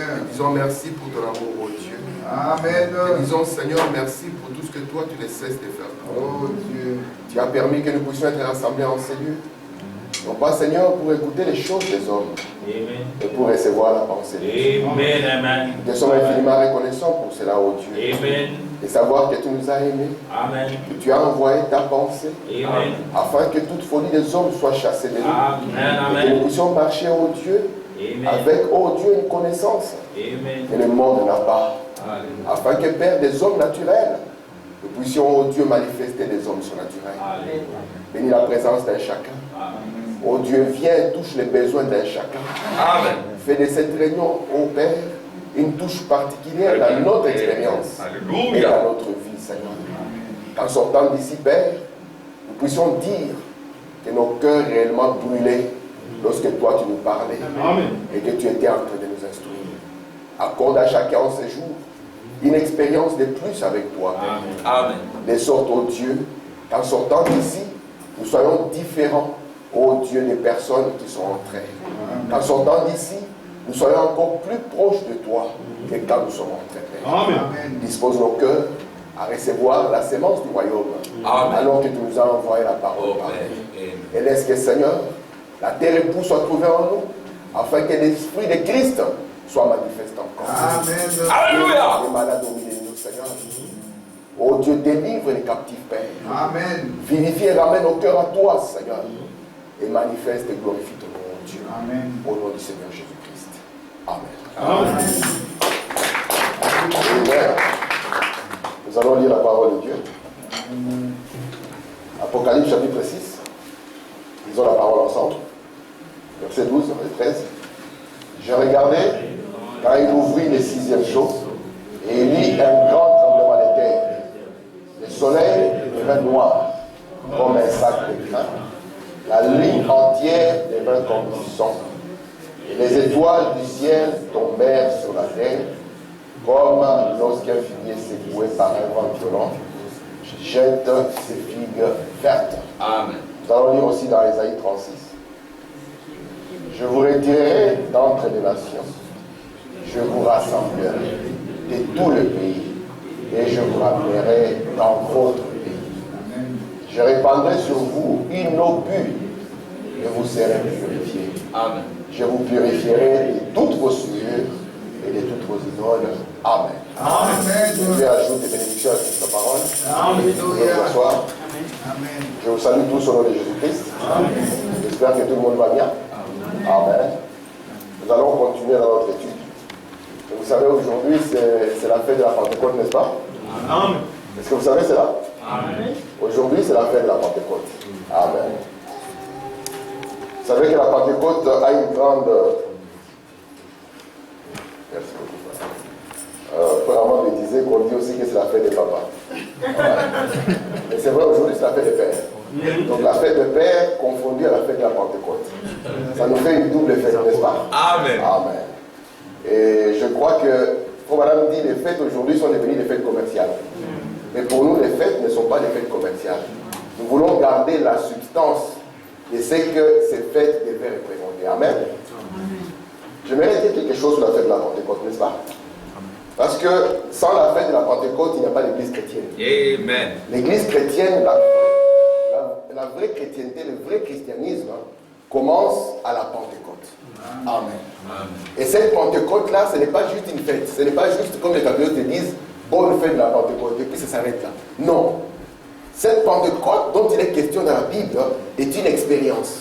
Nous disons merci pour ton amour, oh Dieu. Amen. Nous disons, Seigneur, merci pour tout ce que toi, tu ne cesses de faire. Oh Dieu. Tu as permis que nous puissions être rassemblés en ces lieux. Non pas, Seigneur, pour écouter les choses des hommes, Amen. mais pour recevoir la pensée de Dieu. Amen. Amen. Nous te sommes infiniment reconnaissants pour cela, oh Dieu. Amen. Et savoir que tu nous as aimés, Amen. que tu as envoyé ta pensée, Amen. afin que toute folie des hommes soit chassée de nous. Amen. Et que nous Amen. puissions marcher, oh Dieu, Amen. avec, oh Dieu, une connaissance Amen. que le monde n'a pas. Alléluia. Afin que, Père, des hommes naturels, nous puissions, oh Dieu, manifester des hommes surnaturels. Alléluia. Bénis la présence d'un chacun. Amen. Oh Dieu, viens, touche les besoins d'un chacun. Amen. Fais de cette réunion, oh Père, une touche particulière dans notre expérience et Alléluia. dans notre vie, Seigneur. Qu'en sortant d'ici, Père, nous puissions dire que nos cœurs réellement brûlaient lorsque toi tu nous parlais et que tu étais en train de nous instruire. Accorde à chacun en ces jours une expérience de plus avec toi, Père. Amen. De sorte, oh Dieu, qu'en sortant d'ici, nous soyons différents, oh Dieu, des personnes qui sont entrées. Qu'en sortant d'ici, nous soyons encore plus proches de toi que quand nous sommes entrés, Père. Amen. Dispose nos cœurs à recevoir la sémence du royaume, Amen. alors que tu nous as envoyé la parole. Amen. Et laisse que, Seigneur, la terre épouse soit trouvée en nous, afin que l'esprit de Christ soit manifesté encore. Amen. Alléluia. Les malades au milieu de nous, Seigneur. Oh Dieu, délivre les captifs, Père. Amen. Vivifie et ramène nos cœurs à toi, Seigneur. Et manifeste et glorifie ton nom, oh Dieu. Amen. Au nom du Seigneur Jésus-Christ. Amen. Amen. Amen. Nous allons lire la parole de Dieu. Apocalypse chapitre 6. Lisons la parole ensemble. Versets 12 et 13. Je regardais quand il ouvrit le sixième jour et il y un grand tremblement de terre. Le soleil devint noir comme un sac de grain. La ligne entière devint comme du sang. Et les étoiles du ciel tombèrent sur la terre comme lorsqu'un figuier secoué par un vent violent jette ses figues vertes. Amen. Nous allons lire aussi dans Ésaïe 36. Je vous retirerai d'entre les nations. Je vous rassemblerai de tout le pays et je vous ramènerai dans votre pays. Je répandrai sur vous une eau pure et vous serez purifiés. Amen. Je vous purifierai de toutes vos souillures et de toutes vos idoles. Amen. Amen. Je vais ajouter des bénédictions à cette parole. Alléluia. Vous pouvez vous asseoir. Amen. Je vous salue tous au nom de Jésus-Christ. J'espère que tout le monde va bien. Amen. Nous allons continuer dans notre étude. Et vous savez, aujourd'hui, c'est la fête de la Pentecôte, n'est-ce pas? Amen. Est-ce que vous savez cela? Amen. Aujourd'hui, c'est la fête de la Pentecôte. Amen. Vous savez que la Pentecôte a une grande... Merci beaucoup. Vraiment, me disait qu'on dit aussi que c'est la fête des papas. Mais c'est vrai, aujourd'hui, c'est la fête des pères. Donc la fête des pères confondue à la fête de la Pentecôte. Ça nous fait une double fête, n'est-ce pas? Amen. Amen. Et je crois que, comme madame dit, les fêtes aujourd'hui sont devenues des fêtes commerciales. Mais pour nous, les fêtes ne sont pas des fêtes commerciales. Nous voulons garder la substance de ce que ces fêtes devaient représenter. Amen. J'aimerais dire quelque chose sur la fête de la Pentecôte, n'est-ce pas? Parce que sans la fête de la Pentecôte, il n'y a pas d'église chrétienne. Amen. L'église chrétienne, la vraie chrétienté, le vrai christianisme commence à la Pentecôte. Amen. Amen. Et cette Pentecôte-là, ce n'est pas juste une fête. Ce n'est pas juste comme les catholiques te disent, bonne fête de la Pentecôte, et puis ça s'arrête là. Non. Cette Pentecôte dont il est question dans la Bible est une expérience.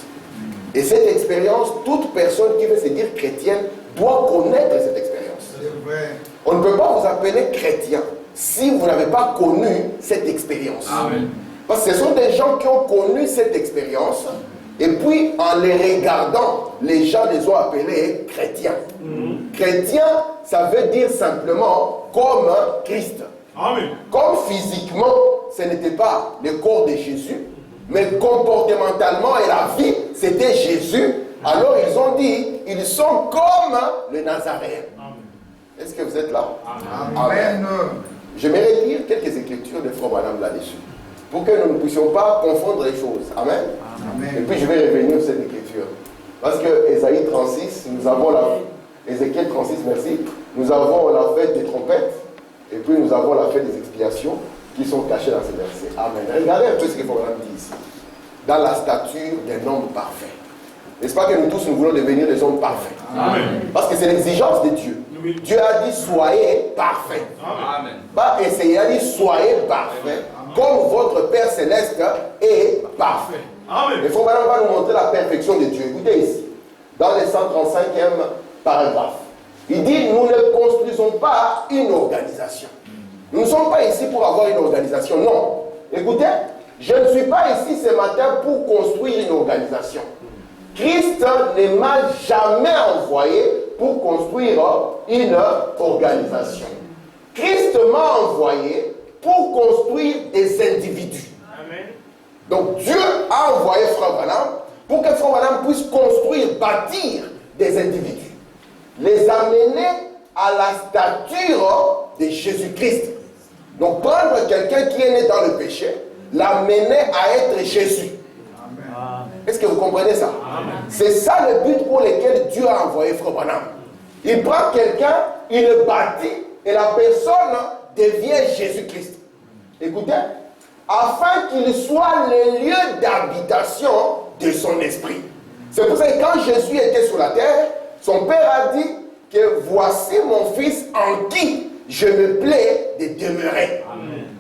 Et cette expérience, toute personne qui veut se dire chrétienne doit connaître cette expérience. C'est vrai. On ne peut pas vous appeler chrétien si vous n'avez pas connu cette expérience. Amen. Parce que ce sont des gens qui ont connu cette expérience et puis en les regardant, les gens les ont appelés chrétiens. Chrétien, ça veut dire simplement comme Christ. Amen. Comme physiquement, ce n'était pas le corps de Jésus, mais comportementalement et la vie, c'était Jésus. Alors ils ont dit, ils sont comme les Nazaréens. Est-ce que vous êtes là? Amen. J'aimerais lire quelques écritures de Frère Branham là-dessus, pour que nous ne puissions pas confondre les choses. Amen. Et Amen. puis je vais revenir sur cette écriture. Parce que Ésaïe 36, nous avons Ézéchiel 36, merci. Nous avons la fête des trompettes et puis nous avons la fête des expiations qui sont cachées dans ces versets. Amen. Regardez un peu ce que Abraham dit ici. Dans la stature d'un homme parfait. N'est-ce pas que nous tous, nous voulons devenir des hommes parfaits? Amen. Parce que c'est l'exigence de Dieu. Oui. Dieu a dit soyez parfaits. Amen. Pas essayer, il a dit soyez parfaits comme votre Père Céleste est parfait. Amen. Il faut maintenant nous montrer la perfection de Dieu. Écoutez ici, dans le 135e paragraphe, il dit nous ne construisons pas une organisation. Nous ne sommes pas ici pour avoir une organisation, non. Écoutez, je ne suis pas ici ce matin pour construire une organisation. Christ ne m'a jamais envoyé pour construire une organisation. Christ m'a envoyé pour construire des individus. Amen. Donc Dieu a envoyé Frère Branham pour que Frère Branham puisse construire, bâtir des individus. Les amener à la stature de Jésus-Christ. Donc prendre quelqu'un qui est né dans le péché, l'amener à être Jésus. Est-ce que vous comprenez ça? C'est ça le but pour lequel Dieu a envoyé Frère Branham. Il prend quelqu'un, il le bâtit et la personne devient Jésus-Christ. Écoutez, afin qu'il soit le lieu d'habitation de son esprit. C'est pour ça que quand Jésus était sur la terre, son Père a dit que voici mon fils en qui je me plais de demeurer.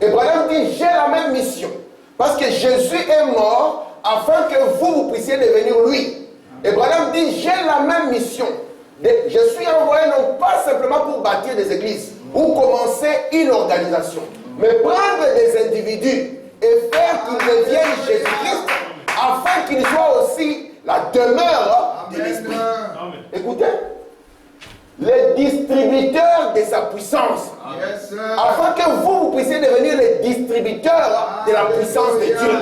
Et Branham dit j'ai la même mission. Parce que Jésus est mort afin que vous puissiez devenir lui. Et Branham dit j'ai la même mission. Je suis envoyé non pas simplement pour bâtir des églises ou commencer une organisation, mais prendre des individus et faire qu'ils deviennent Jésus-Christ afin qu'ils soient aussi la demeure de l'Esprit. Écoutez, les distributeurs de sa puissance, afin que vous puissiez devenir les distributeurs de la puissance de Dieu.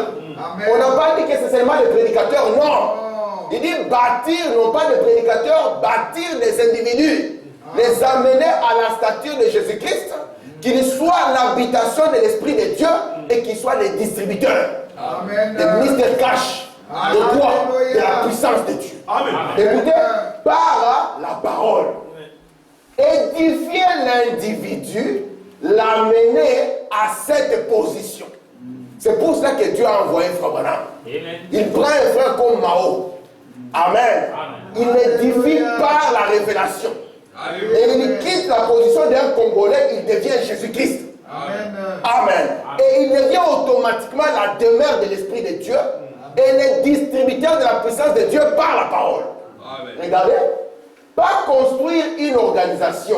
On n'a pas dit que c'est seulement les prédicateurs, non. Il dit bâtir, non pas des prédicateurs, bâtir des individus, les amener à la stature de Jésus-Christ, qu'ils soient l'habitation de l'Esprit de Dieu et qu'ils soient les distributeurs, des ministères cash, de quoi? De la puissance de Dieu. Amen. Écoutez, par la parole, édifier l'individu, l'amener à cette position. C'est pour cela que Dieu a envoyé Frère Branham. Il prend un frère comme Mao. Amen. Il n'édifie par la révélation. Et il quitte la position d'un Congolais, il devient Jésus-Christ. Amen. Et il devient automatiquement la demeure de l'Esprit de Dieu et le distributeur de la puissance de Dieu par la parole. Regardez, pas construire une organisation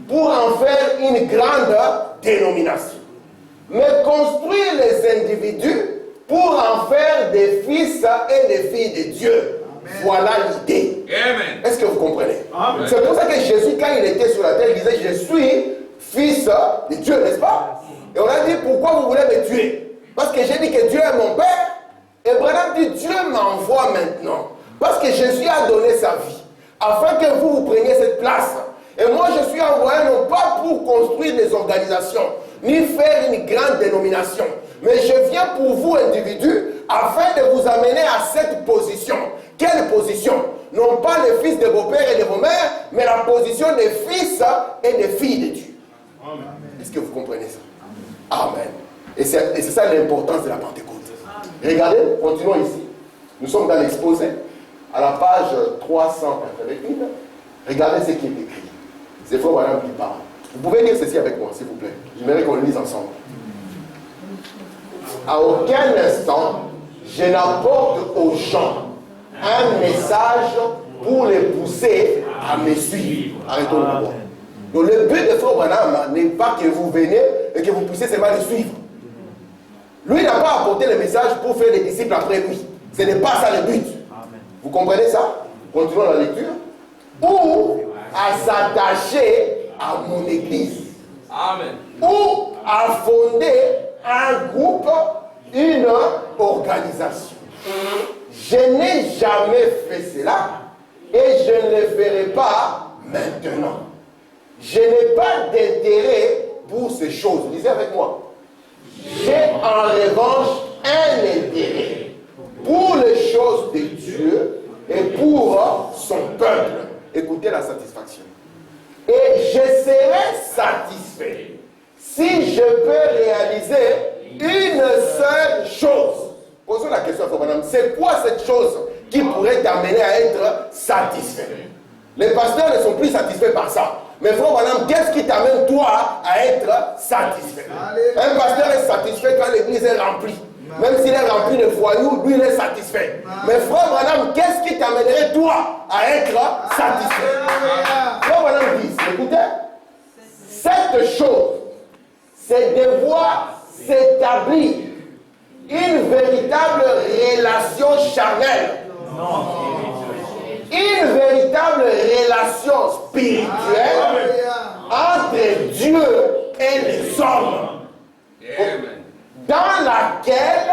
pour en faire une grande dénomination, mais construire les individus pour en faire des fils et des filles de Dieu. Voilà l'idée. Est-ce que vous comprenez? C'est pour ça que Jésus, quand il était sur la terre, il disait, je suis fils de Dieu, n'est-ce pas? Et on a dit, pourquoi vous voulez me tuer? Parce que j'ai dit que Dieu est mon Père. Et Branham dit, Dieu m'envoie maintenant. Parce que Jésus a donné sa vie, afin que vous preniez cette place. Et moi, je suis envoyé non pas pour construire des organisations, ni faire une grande dénomination, mais je viens pour vous, individus, afin de vous amener à cette position. Quelle position? Non pas les fils de vos pères et de vos mères, mais la position des fils et des filles de Dieu. Est-ce que vous comprenez ça? Amen. Et c'est ça l'importance de la Pentecôte. Regardez, continuons ici. Nous sommes dans l'exposé, à la page 381. Regardez ce qui est écrit. C'est Frère Branham qui parle. Vous pouvez lire ceci avec moi, s'il vous plaît. J'aimerais qu'on le lise ensemble. À aucun instant, je n'apporte aux gens un message pour les pousser à me suivre. Arrêtons d'abord. Donc le but de Frère Branham n'est pas que vous venez et que vous puissiez seulement le suivre. Lui n'a pas apporté le message pour faire des disciples après lui. Ce n'est pas ça le but. Vous comprenez ça? Continuons la lecture. Ou à s'attacher à mon église. Amen. Ou à fonder un groupe, une organisation. Je n'ai jamais fait cela et je ne le ferai pas maintenant. Je n'ai pas d'intérêt pour ces choses. Lisez avec moi. J'ai en revanche un intérêt pour les choses de Dieu et pour son peuple. écoutez la satisfaction. Et je serai satisfait si je peux réaliser une seule chose. Posons la question à Frère Branham, c'est quoi cette chose qui pourrait t'amener à être satisfait? Les pasteurs ne sont plus satisfaits par ça. Mais Frère Branham, qu'est-ce qui t'amène toi à être satisfait? Un pasteur est satisfait quand l'église est remplie. Même s'il est rempli de voyous, lui il est satisfait. Mais Frère Branham, qu'est-ce qui t'amènerait toi à être satisfait? Frère Branham dit, écoutez, cette chose, c'est de voir s'établir une véritable relation charnelle. Une véritable relation spirituelle entre Dieu et les hommes. Dans laquelle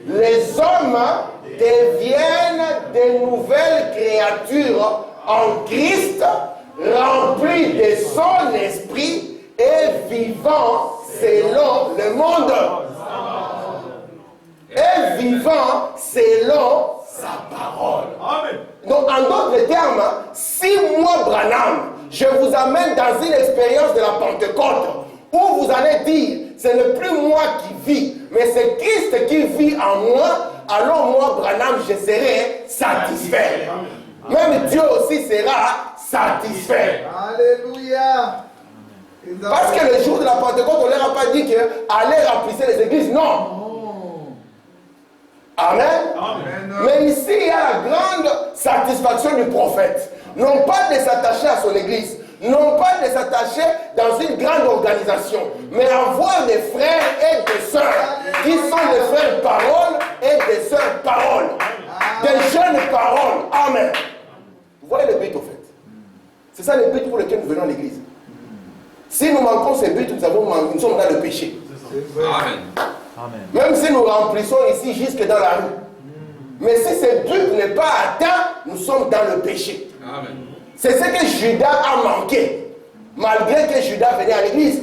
les hommes deviennent de nouvelles créatures en Christ, remplis de son esprit et vivant selon le monde. Et vivant selon sa parole. Amen. Donc, en d'autres termes, si moi, Branham, je vous amène dans une expérience de la Pentecôte, où vous allez dire, ce n'est plus moi qui vis, mais c'est Christ qui vit en moi, alors moi, Branham, je serai satisfait. Même Dieu aussi sera satisfait. Alléluia. Parce que le jour de la Pentecôte, on ne leur a pas dit que allez remplir les églises. Non. Amen. Amen. Mais ici, il y a la grande satisfaction du prophète. Non pas de s'attacher à son église, non pas de s'attacher dans une grande organisation, mais avoir des frères et des sœurs qui sont des frères paroles et des sœurs paroles. Des jeunes paroles. Amen. Vous voyez le but au fait. C'est ça le but pour lequel nous venons à l'église. Si nous manquons ce but, nous sommes dans le péché. Amen. Même si nous remplissons ici jusque dans la rue. Mais si ce but n'est pas atteint, nous sommes dans le péché. Amen. C'est ce que Judas a manqué, malgré que Judas venait à l'église.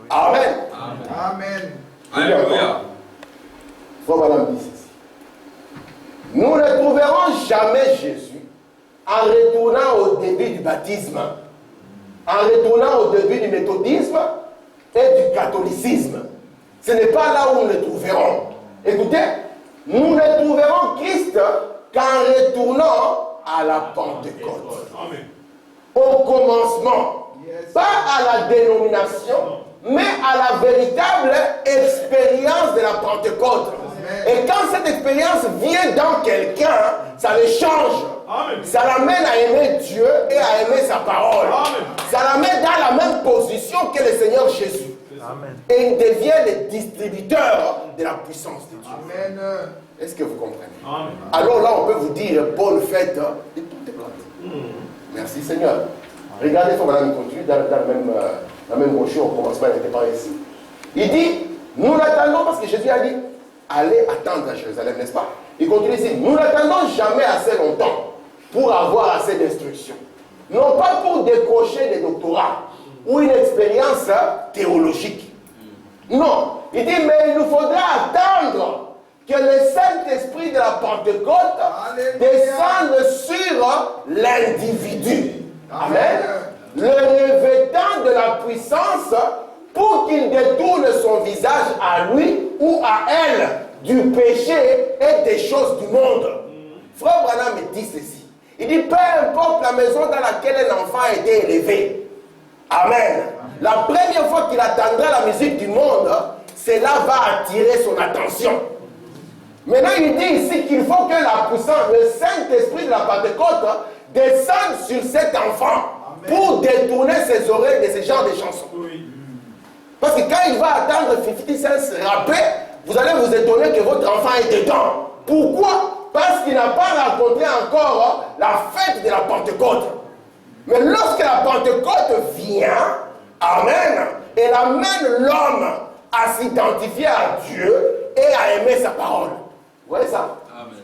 Amen. Amen. Alléluia. Frère Madame dit ceci. Nous ne trouverons jamais Jésus en retournant au début du baptisme, en retournant au début du méthodisme et du catholicisme. Ce n'est pas là où nous le trouverons. Écoutez, nous ne trouverons Christ qu'en retournant à la Pentecôte. Amen. Au commencement. Pas à la dénomination, mais à la véritable expérience de la Pentecôte. Et quand cette expérience vient dans quelqu'un, ça le change. Amen. Ça l'amène à aimer Dieu et à aimer sa parole. Amen. Ça l'amène dans la même position que le Seigneur Jésus. Amen. Et il devient le distributeur de la puissance de Dieu. Amen. Est-ce que vous comprenez? Amen. Alors là, on peut vous dire bonne fête de toutes les plantes. Merci Seigneur. Regardez, il faut Madame continue dans la même brochure, au commencement, elle n'était pas ici. Il dit, nous l'attendons parce que Jésus a dit, allez attendre à Jérusalem, n'est-ce pas? Il continue ici, nous n'attendons jamais assez longtemps pour avoir assez d'instructions. Non pas pour décrocher des doctorats ou une expérience théologique. Non, il dit, mais il nous faudra attendre que le Saint-Esprit de la Pentecôte descende sur l'individu. Amen. Le revêtant de la puissance pour qu'il détourne son visage à lui ou à elle du péché et des choses du monde. Frère Branham me dit ceci. Il dit, peu importe la maison dans laquelle un enfant a été élevé. Amen. La première fois qu'il attendra la musique du monde, cela va attirer son attention. Maintenant, il dit ici qu'il faut que la puissance, le Saint-Esprit de la Pentecôte, descende sur cet enfant. Amen. Pour détourner ses oreilles de ce genre de chansons. Oui. Parce que quand il va attendre 50 Cent rapper, vous allez vous étonner que votre enfant est dedans. Pourquoi? Parce qu'il n'a pas rencontré encore la fête de la Pentecôte. Mais lorsque la Pentecôte vient, amen, elle amène l'homme à s'identifier à Dieu et à aimer sa parole. Vous voyez ça? Amen.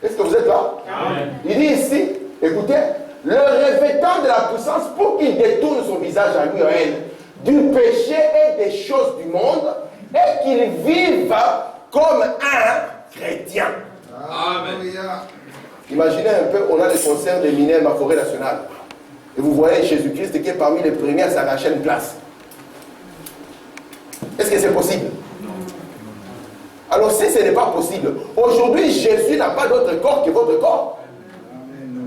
Est-ce que vous êtes là? Amen. Il dit ici, écoutez, le revêtant de la puissance pour qu'il détourne son visage à lui ou à elle du péché et des choses du monde et qu'il vive comme un chrétien. Amen. Imaginez un peu, on a les concerts des mineurs à Forêt Nationale. Et vous voyez Jésus-Christ qui est parmi les premiers à s'arracher une place. Est-ce que c'est possible? Alors si ce n'est pas possible, aujourd'hui Jésus n'a pas d'autre corps que votre corps.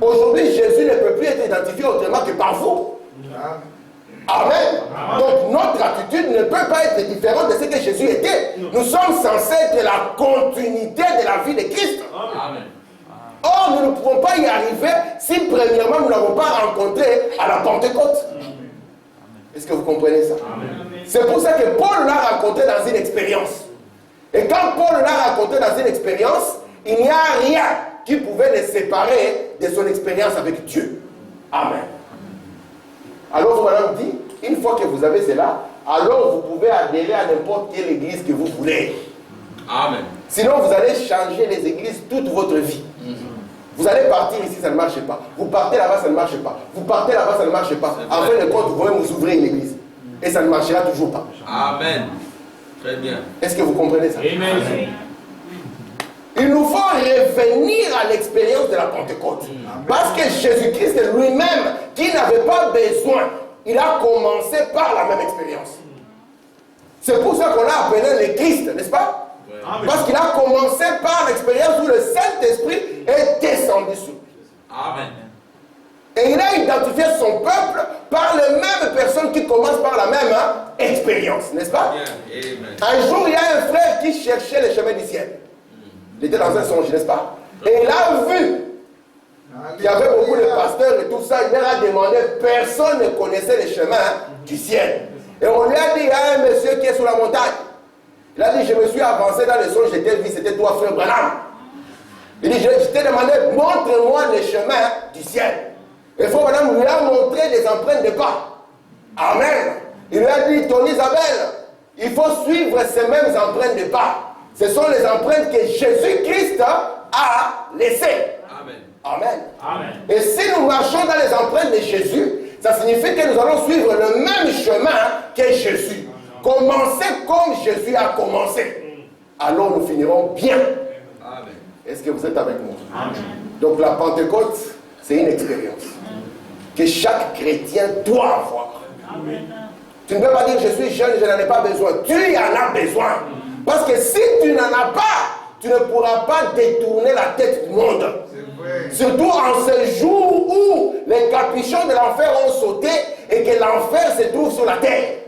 Aujourd'hui Jésus ne peut plus être identifié autrement que par vous. Amen. Donc notre attitude ne peut pas être différente de ce que Jésus était. Nous sommes censés être la continuité de la vie de Christ. Amen. Or, nous ne pouvons pas y arriver si premièrement nous n'avons pas rencontré à la Pentecôte. Est-ce que vous comprenez ça? C'est pour ça que Paul l'a rencontré dans une expérience. Et quand Paul l'a rencontré dans une expérience, il n'y a rien qui pouvait le séparer de son expérience avec Dieu. Amen. Alors vous m'avez dit, une fois que vous avez cela, alors vous pouvez adhérer à n'importe quelle église que vous voulez. Amen. Sinon vous allez changer les églises toute votre vie. Vous allez partir ici, ça ne marche pas. Vous partez là-bas, ça ne marche pas. Vous partez là-bas, ça ne marche pas. En fin de compte, vous pouvez vous ouvrir une église. Et ça ne marchera toujours pas. Amen. Très bien. Est-ce que vous comprenez ça? Amen. Il nous faut revenir à l'expérience de la Pentecôte. Parce que Jésus-Christ lui-même, qui n'avait pas besoin, il a commencé par la même expérience. C'est pour ça qu'on l'a appelé le Christ, n'est-ce pas? Amen. Parce qu'il a commencé par l'expérience où le Saint-Esprit est descendu sur lui. Amen. Et il a identifié son peuple par les mêmes personnes qui commencent par la même expérience, n'est-ce pas? Amen. Un jour, il y a un frère qui cherchait le chemin du ciel. Il était dans un songe, n'est-ce pas? Et il a vu qu'il y avait beaucoup de pasteurs et tout ça. Il leur a demandé, personne ne connaissait le chemin du ciel. Et on lui a dit, il y a un monsieur qui est sur la montagne. Il a dit, je me suis avancé dans le songe, j'étais vu, c'était toi, frère Branham. Il dit, je t'ai demandé, montre-moi le chemin du ciel. Et frère Branham lui a montré les empreintes de pas. Amen. Il lui a dit, ton Isabelle, il faut suivre ces mêmes empreintes de pas. Ce sont les empreintes que Jésus-Christ a laissées. Amen. Amen. Amen. Et si nous marchons dans les empreintes de Jésus, ça signifie que nous allons suivre le même chemin que Jésus. Commencer comme Jésus a commencé. Alors nous finirons bien. Amen. Est-ce que vous êtes avec moi? Amen. Donc la Pentecôte, c'est une expérience que chaque chrétien doit avoir. Amen. Tu ne peux pas dire je suis jeune, je n'en ai pas besoin. Tu en as besoin. Parce que si tu n'en as pas, tu ne pourras pas détourner la tête du monde. Surtout en ce jour où les capuchons de l'enfer ont sauté et que l'enfer se trouve sur la terre.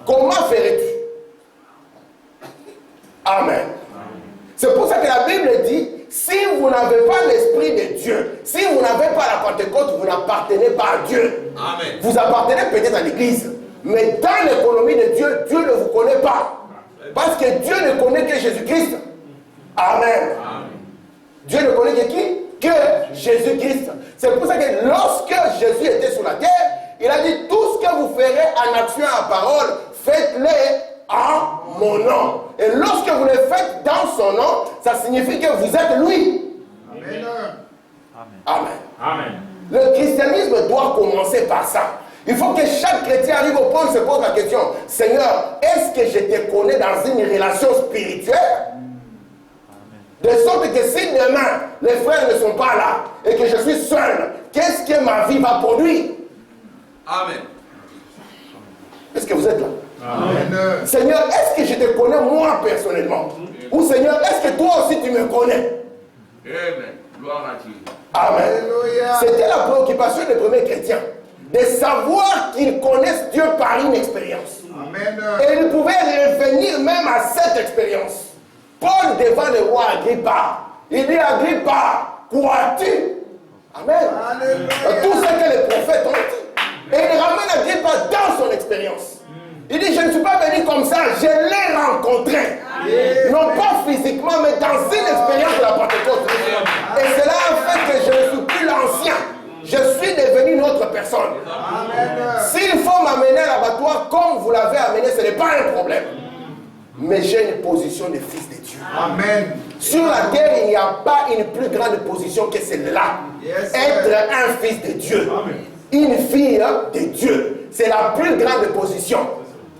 Comment ferais-tu? Amen. C'est pour ça que la Bible dit, si vous n'avez pas l'Esprit de Dieu, si vous n'avez pas la Pentecôte, vous n'appartenez pas à Dieu. Amen. Vous appartenez peut-être à l'Église, mais dans l'économie de Dieu, Dieu ne vous connaît pas. Parce que Dieu ne connaît que Jésus-Christ. Amen. Amen. Dieu ne connaît que qui? Que Jésus-Christ. C'est pour ça que lorsque Jésus était sur la terre, il a dit, tout ce que vous ferez en action et en parole, faites-le en mon nom. Et lorsque vous le faites dans son nom, ça signifie que vous êtes lui. Amen. Amen. Amen. Le christianisme doit commencer par ça. Il faut que chaque chrétien arrive au point où se pose la question, Seigneur, est-ce que je te connais dans une relation spirituelle? De sorte que si demain, les frères ne sont pas là et que je suis seul, qu'est-ce que ma vie va produire? Amen. Est-ce que vous êtes là? Amen. Seigneur, est-ce que je te connais moi personnellement? Ou Seigneur, est-ce que toi aussi tu me connais? Amen. Gloire à Dieu. Amen. Alléluia. C'était la préoccupation des premiers chrétiens. De savoir qu'ils connaissent Dieu par une expérience. Amen. Et ils pouvaient revenir même à cette expérience. Paul devant le roi Agrippa, il dit Agrippa, crois-tu? Amen. Alléluia. Tout ce que les prophètes ont dit. Et il ramène Agrippa dans son expérience. Il dit, je ne suis pas venu comme ça, je l'ai rencontré. Non pas physiquement, mais dans une expérience de la Pentecôte. Et cela a fait que je ne suis plus l'ancien. Je suis devenu une autre personne. Amen. S'il faut m'amener à l'abattoir comme vous l'avez amené, ce n'est pas un problème. Mais j'ai une position de fils de Dieu. Amen. Sur la terre, il n'y a pas une plus grande position que celle-là. Yes, Être un fils de Dieu. Une fille de Dieu. C'est la plus grande position.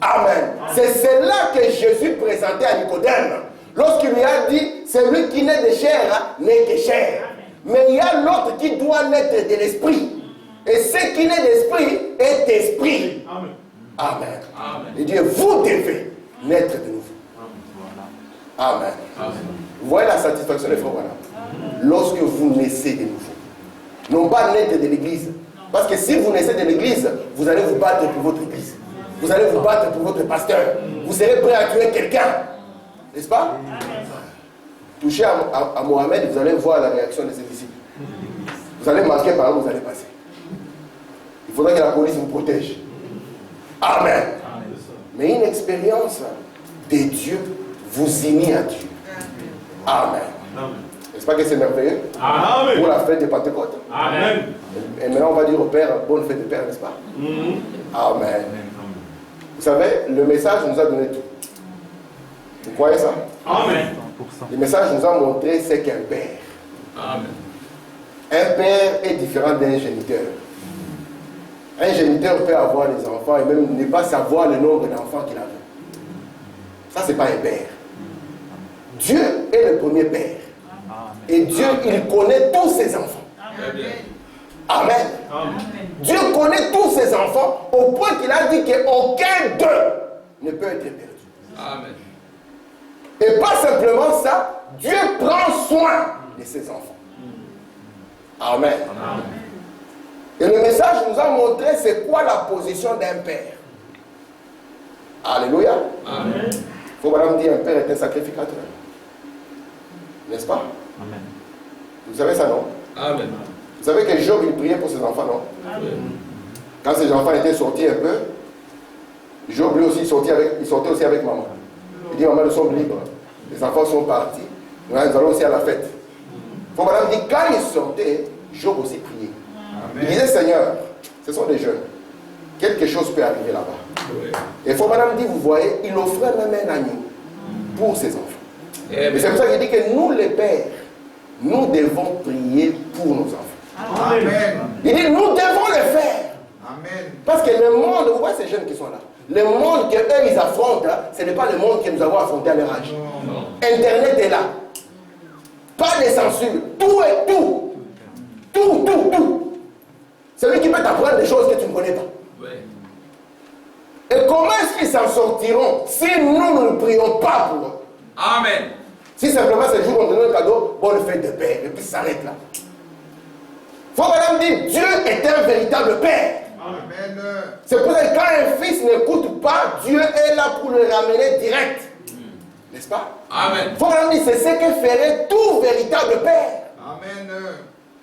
Amen. C'est celle-là que Jésus présentait à Nicodème. Lorsqu'il lui a dit, celui qui naît de chair n'est que chair. Mais il y a l'autre qui doit naître de l'esprit. Et ce qui naît d'esprit est esprit. Amen. Amen. Amen. Il dit, vous devez naître de nouveau. Amen. Amen. Vous voyez la satisfaction des frères, voilà. Lorsque vous naissez de nouveau. Non pas naître de l'église. Parce que si vous naissez de l'église, vous allez vous battre pour votre église. Vous allez vous battre pour votre pasteur. Vous serez prêt à tuer quelqu'un. N'est-ce pas? Touchez à Mohamed, vous allez voir la réaction de ses disciples. Vous allez marquer par où vous allez passer. Il faudra que la police vous protège. Amen. Mais une expérience de Dieu vous unit à Dieu. Amen. N'est-ce pas que c'est merveilleux? Amen. Pour la fête de Pentecôte. Amen. Et maintenant on va dire au Père, bonne fête de Père, n'est-ce pas? Amen. Vous savez, le message nous a donné tout. Vous croyez ça? Amen. Le message nous a montré c'est qu'un père. Amen. Un père est différent d'un géniteur. Un géniteur peut avoir des enfants et même ne pas savoir le nombre d'enfants qu'il avait. Ça, c'est pas un père. Dieu est le premier père. Et Dieu, il connaît tous ses enfants. Très bien. Amen. Amen. Dieu connaît tous ses enfants au point qu'il a dit qu'aucun d'eux ne peut être perdu. Amen. Et pas simplement ça, Dieu prend soin de ses enfants. Amen. Et le message nous a montré c'est quoi la position d'un père. Alléluia. Amen. Il faut madame dire un père est un sacrificateur. N'est-ce pas? Amen. Vous savez ça, non? Amen. Vous savez que Job, il priait pour ses enfants, non? Amen. Quand ses enfants étaient sortis un peu, Job lui aussi sortait aussi avec maman. Il dit, maman, nous sommes libres. Les enfants sont partis. Nous allons aussi à la fête. Il faut madame dire, quand il sortait, Job aussi priait. Il disait, Seigneur, ce sont des jeunes. Quelque chose peut arriver là-bas. Oui. Et il faut madame dire, vous voyez, il offrait même un agneau pour ses enfants. Amen. Et c'est pour ça qu'il dit que nous, les pères, nous devons prier pour nos enfants. Amen. Il dit, nous devons le faire. Amen. Parce que le monde, vous voyez ces jeunes qui sont là, le monde qu'eux ils affrontent, hein, ce n'est pas le monde que nous avons affronté à leur âge. Non. Internet est là. Pas de censure. Tout est tout. Tout, tout, tout. C'est lui qui peut t'apprendre des choses que tu ne connais pas. Oui. Et comment est-ce qu'ils s'en sortiront si nous ne prions pas pour eux? Amen. Si simplement ce jour on donne un cadeau, bonne fête de Père, et puis ça s'arrête là. Faut madame dire, Dieu est un véritable Père. Amen. C'est pour ça que quand un fils n'écoute pas, Dieu est là pour le ramener direct. N'est-ce pas? Amen. Faut madame dire, c'est ce que ferait tout véritable Père. Amen.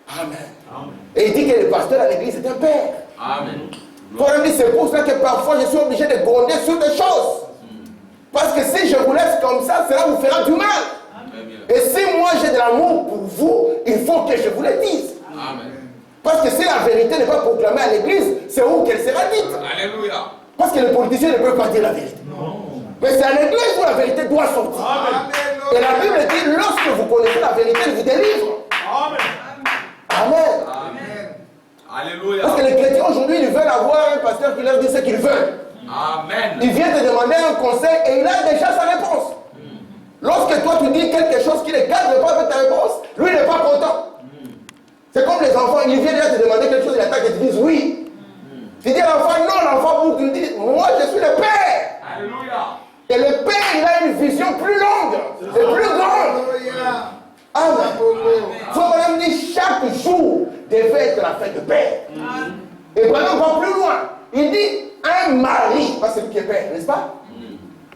Amen. Et il dit que le pasteur à l'église est un Père. Amen. Faut madame dire, c'est pour ça que parfois je suis obligé de gronder sur des choses. Parce que si je vous laisse comme ça, cela vous fera du mal. Très bien. Et si moi j'ai de l'amour pour vous, il faut que je vous le dise. Amen. Parce que si la vérité n'est pas proclamée à l'église, c'est où qu'elle sera dite. Alléluia. Parce que les politiciens ne peuvent pas dire la vérité. Mais c'est à l'église où la vérité doit sortir. Amen. Et la Bible dit, lorsque vous connaissez la vérité, elle vous délivre. Amen. Amen. Amen. Alléluia. Parce que les chrétiens aujourd'hui, ils veulent avoir un pasteur qui leur dit ce qu'ils veulent. Amen. Il vient te demander un conseil et il a déjà sa réponse. Lorsque toi tu dis quelque chose qui ne cadre pas avec ta réponse, lui il n'est pas content. C'est comme les enfants, ils viennent déjà te demander quelque chose, il attend qu'ils te disent oui. Tu dis à l'enfant non, l'enfant pour te dire, moi je suis le Père. Alléluia. Et le Père il a une vision plus longue et plus grande. Alléluia. Amen. Il faut même dire chaque jour devait être la fête de Père. Et maintenant on va plus loin. Il dit un mari, parce que c'est lui qui est père, n'est-ce pas?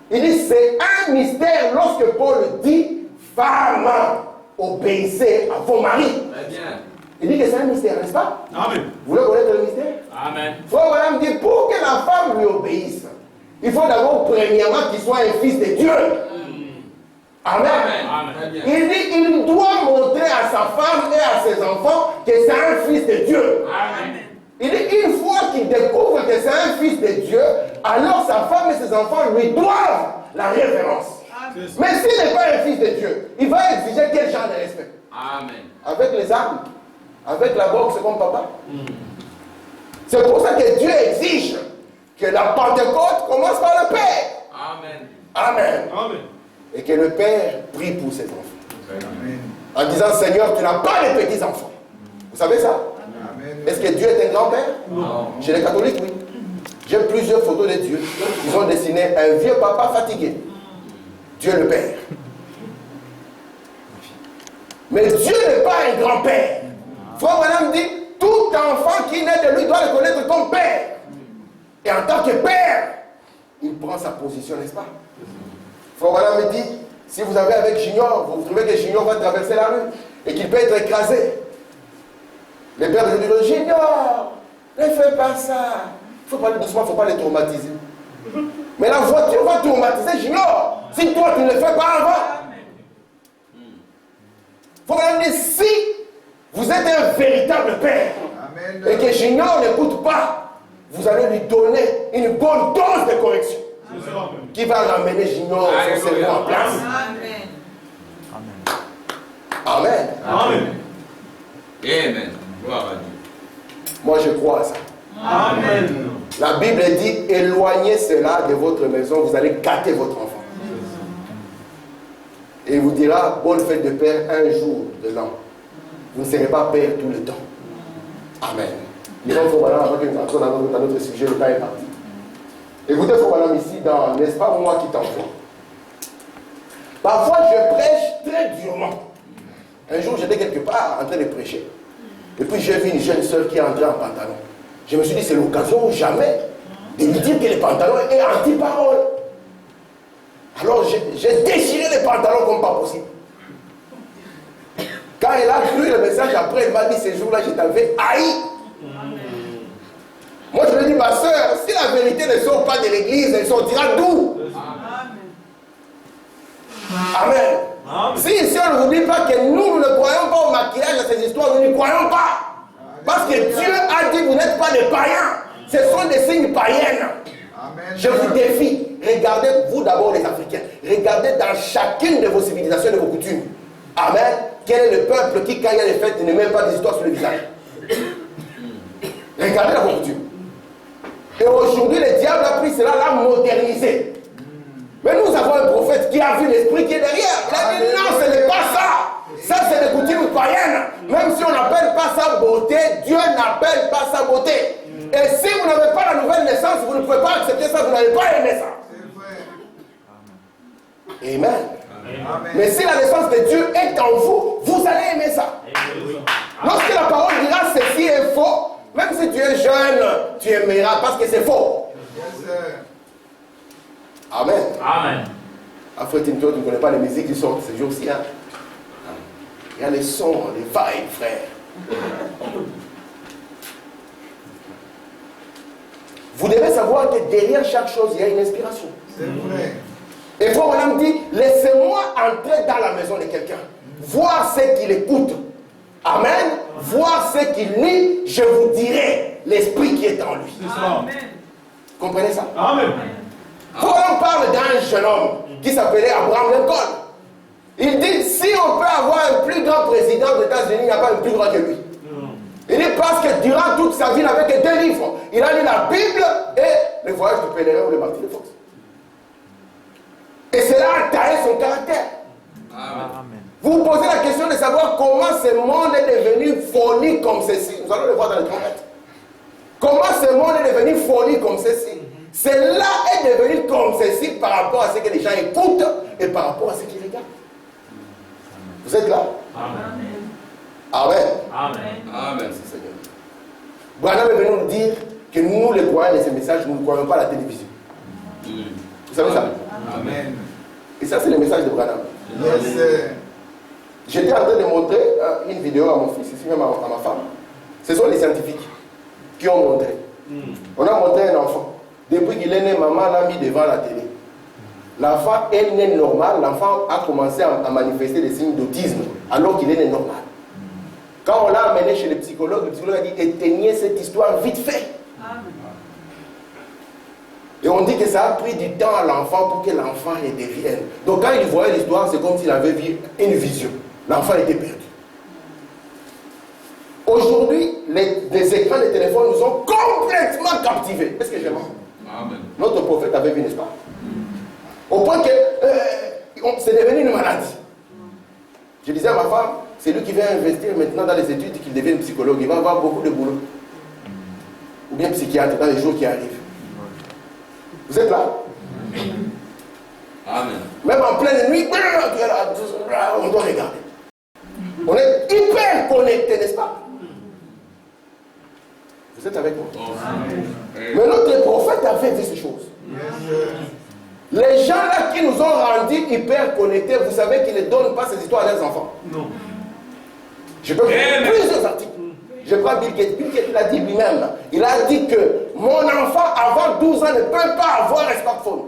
Il dit c'est un mystère lorsque Paul dit femme, obéissez à vos maris. Très bien. Il dit que c'est un mystère, n'est-ce pas? Amen. Vous voulez connaître le mystère? Amen. Il faut madame dire pour que la femme lui obéisse, il faut d'abord premièrement qu'il soit un fils de Dieu. Amen. Amen. Très bien. Il dit il doit montrer à sa femme et à ses enfants que c'est un fils de Dieu. Amen. Il dit une fois qu'il découvre que c'est un fils de Dieu, alors sa femme et ses enfants lui doivent la révérence. Mais s'il n'est pas un fils de Dieu, il va exiger quel genre de respect? Amen. Avec les armes? Avec la boxe comme papa? C'est pour ça que Dieu exige que la Pentecôte commence par le Père. Amen. Amen. Amen. Et que le Père prie pour ses enfants. Amen. En disant, Seigneur, tu n'as pas les petits-enfants. Vous savez ça? Amen. Est-ce que Dieu est un grand-père? Non. Chez les catholiques, oui. J'ai plusieurs photos de Dieu. Ils ont dessiné un vieux papa fatigué. Dieu le Père. Mais Dieu n'est pas un grand-père. Frère Branham dit, tout enfant qui naît de lui doit le connaître comme père. Et en tant que père, il prend sa position, n'est-ce pas? Frère Branham me dit, si vous avez avec Junior, vous trouvez que Junior va traverser la rue et qu'il peut être écrasé. Les pères de Dieu disent, Junior, ne fais pas ça. Il faut parler doucement, il ne faut pas les traumatiser. Mais la voiture va traumatiser Junior si toi tu ne le fais pas avant. Il faut même dire, si vous êtes un véritable père Amen. et que Junior n'écoute pas, vous allez lui donner une bonne dose de correction qui va ramener Junior son cerveau en place. Amen. Amen. Amen. Gloire à Dieu. Moi je crois à ça. Amen. La Bible dit, éloignez cela de votre maison, vous allez gâter votre enfant. Et il vous dira, bonne fête de père un jour de l'an. Vous ne serez pas père tout le temps. Amen. Disons, il faut avant que nous entrions dans notre sujet, le temps est parti. Écoutez, il faut ici, dans, n'est-ce pas moi qui t'envoie. Parfois, je prêche très durement. Un jour, j'étais quelque part en train de prêcher. Et puis, j'ai vu une jeune soeur qui est entrée en pantalon. Je me suis dit, c'est l'occasion ou jamais de lui dire que le pantalon est anti-parole. Alors, j'ai déchiré les pantalons comme pas possible. Quand elle a lu le message, après, elle m'a dit, ce jour-là, je t'avais haï. Moi, je lui ai dit, ma soeur, si la vérité ne sort pas de l'église, elle sortira d'où? Amen. Si ici, on ne vous dit pas que nous ne croyons pas au maquillage de ces histoires, nous n'y croyons pas. Parce que Dieu a dit, vous n'êtes pas des païens. Ce sont des signes païennes. Amen. Je vous défie. Regardez, vous d'abord les Africains. Regardez dans chacune de vos civilisations et de vos coutumes. Amen. Quel est le peuple qui, quand il y a des fêtes, ne met pas des histoires sur le visage? Regardez dans vos coutumes. Et aujourd'hui, le diable a pris cela, l'a modernisé. Mais nous avons un prophète qui a vu l'esprit qui est derrière. Il a dit non, ce n'est pas ça. Ça, c'est des coutumes païennes. Même si on n'appelle pas ça beauté, Dieu n'appelle pas ça beauté. Et si vous n'avez pas la nouvelle naissance, vous ne pouvez pas accepter ça, vous n'allez pas aimer ça. Amen. Amen. Mais si la naissance de Dieu est en vous, vous allez aimer ça. Lorsque la parole dira ceci est faux, même si tu es jeune, tu aimeras parce que c'est faux. Yes, sir. Amen. Amen. Après, tu ne connais pas les musiques qui sortent ces jours-ci. Hein? Il y a les sons, les vibes, frère. Vous devez savoir que derrière chaque chose, il y a une inspiration. C'est vrai. Et frère Branham dit, laissez-moi entrer dans la maison de quelqu'un, voir ce qu'il écoute. Amen. Voir ce qu'il lit, je vous dirai l'esprit qui est en lui. Amen. Comprenez ça? Amen. Frère parle d'un jeune homme qui s'appelait Abraham Lincoln. Il dit, si on peut avoir un plus grand président des États-Unis, il n'y a pas un plus grand que lui. Il dit parce que durant toute sa vie, il n'avait que 2 livres. Il a lu la Bible et le voyage du pèlerin ou le martyr de force. Et cela a taillé son caractère. Amen. Vous vous posez la question de savoir comment ce monde est devenu fourni comme ceci. Nous allons le voir dans les trompettes. Comment ce monde est devenu fourni comme ceci. Cela est devenu comme ceci par rapport à ce que les gens écoutent et par rapport à ce qu'ils regardent. Vous êtes là? Amen. Amen. Amen. Amen. Merci Seigneur. Branham est venu nous dire que nous, les croyants de ces messages, nous ne croyons pas à la télévision. Vous savez ça? Amen. Et ça, c'est le message de Branham. Yes, sir. J'étais en train de montrer une vidéo à mon fils, ici même à ma femme. Ce sont les scientifiques qui ont montré. On a montré un enfant. Depuis qu'il est né, maman l'a mis devant la télé. L'enfant est né normal, l'enfant a commencé à manifester des signes d'autisme alors qu'il est né normal. Quand on l'a amené chez le psychologue a dit éteignez cette histoire vite fait. Et on dit que ça a pris du temps à l'enfant pour que l'enfant le devienne. Donc quand il voyait l'histoire, c'est comme s'il avait vu une vision. L'enfant était perdu. Aujourd'hui, les écrans de téléphone nous ont complètement captivés. Est-ce que j'aime? Amen. Notre prophète avait vu, n'est-ce pas? Au point que c'est devenu une maladie. Je disais à ma femme, c'est lui qui vient investir maintenant dans les études, qu'il devienne psychologue. Il va avoir beaucoup de boulot. Ou bien psychiatre dans les jours qui arrivent. Vous êtes là? Amen. Même en pleine nuit, on doit regarder. On est hyper connectés, n'est-ce pas? Vous êtes avec moi? Amen. Mais notre prophète avait vu ces choses. Les gens là qui nous ont rendus hyper connectés, vous savez qu'ils ne donnent pas ces histoires à leurs enfants. Non. Je peux vous donner plusieurs articles. Je crois Bill Gates. Bill Gates l'a dit lui-même. Il a dit que mon enfant avant 12 ans ne peut pas avoir un smartphone.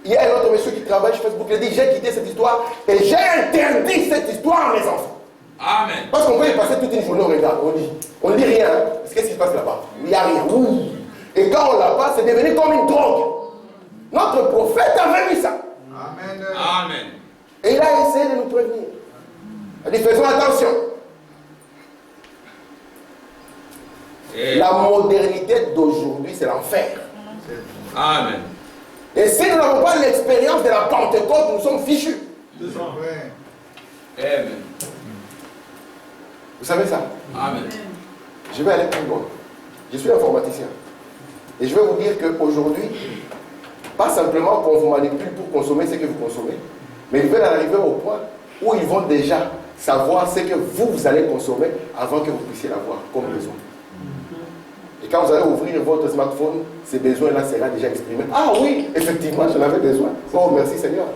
Il y a un autre monsieur qui travaille sur Facebook, il a dit j'ai quitté cette histoire et j'ai interdit cette histoire à mes enfants. Amen. Parce qu'on peut y passer toute une journée, on regarde, on ne lit rien. Qu'est-ce qui se passe là-bas? Il n'y a rien. Ouh. Et quand on l'a pas, c'est devenu comme une drogue. Notre prophète avait vu ça. Amen. Amen. Et il a essayé de nous prévenir. Il a dit faisons attention. La modernité d'aujourd'hui, c'est l'enfer. Amen. Et si nous n'avons pas l'expérience de la Pentecôte, nous sommes fichus. Amen. Vous savez ça? Amen. Je vais aller plus loin. Je suis informaticien. Et je vais vous dire qu'aujourd'hui, pas simplement qu'on vous manipule pour consommer ce que vous consommez, mais ils veulent arriver au point où ils vont déjà savoir ce que vous allez consommer avant que vous puissiez l'avoir comme besoin. Et quand vous allez ouvrir votre smartphone, ces besoins-là seront déjà exprimés. Ah oui, effectivement, j'en avais besoin. Oh, merci Seigneur.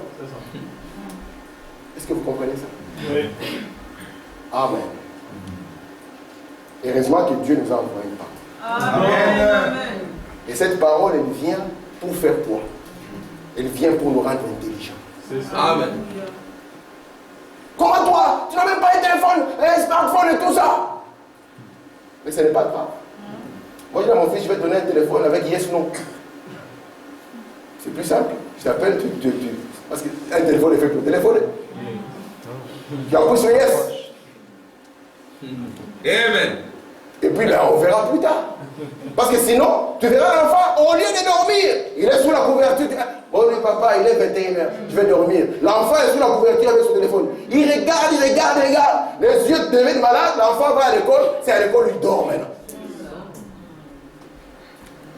Est-ce que vous comprenez ça? Oui. Amen. Heureusement que Dieu nous a envoyé une parole. Amen. Et cette parole, elle vient pour faire quoi? Elle vient pour nous rendre intelligents. Amen. Comment toi? Tu n'as même pas un téléphone, un smartphone et tout ça? Mais ce n'est pas grave. Moi, je dis à mon fils, je vais te donner un téléphone avec yes, no. C'est plus simple. Je t'appelle, parce qu'un téléphone est fait pour téléphoner. Tu appuies sur yes. Amen. Et puis là, on verra plus tard. Parce que sinon, tu verras l'enfant, au lieu de dormir, il est sous la couverture. Oh oui, papa, il est 21h, je vais dormir. L'enfant est sous la couverture avec son téléphone. Il regarde, il regarde, il regarde. Les yeux deviennent malades, l'enfant va à l'école, c'est à l'école, il dort maintenant.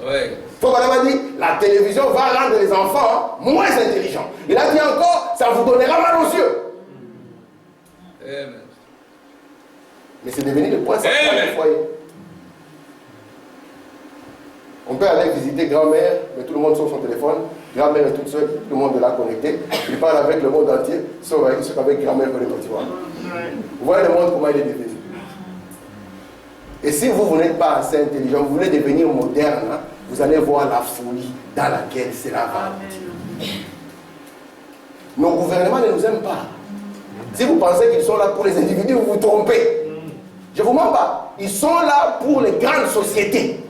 Oui. Faut qu'on dit, la télévision va rendre les enfants moins intelligents. Il a dit encore, ça vous donnera mal aux yeux. Amen. Mais c'est devenu le point central du foyer. On peut aller visiter grand-mère, mais tout le monde sur son téléphone. Grand-mère est toute seule, tout le monde est là connecté. Il parle avec le monde entier, sauf avec grand-mère pour les bâtiments. Vous voyez le monde comment il est devenu. Et si vous n'êtes pas assez intelligent, vous voulez devenir moderne, hein, vous allez voir la folie dans laquelle cela va. Nos gouvernements ne nous aiment pas. Si vous pensez qu'ils sont là pour les individus, vous vous trompez. Je ne vous mens pas. Ils sont là pour les grandes sociétés.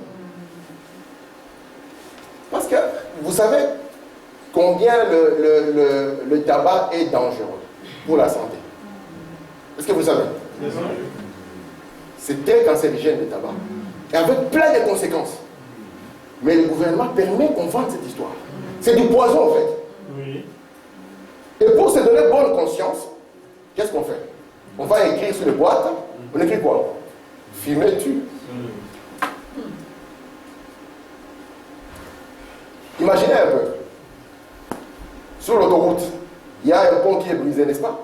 Parce que vous savez combien le tabac est dangereux pour la santé. Est-ce que vous savez? C'est très cancérigène le tabac. Et avec plein de conséquences. Mais le gouvernement permet qu'on vende cette histoire. C'est du poison en fait. Oui. Et pour se donner bonne conscience, qu'est-ce qu'on fait? On va écrire sur les boîtes. On écrit quoi? Fumer tue. Imaginez un peu. Sur l'autoroute, il y a un pont qui est brisé, n'est-ce pas?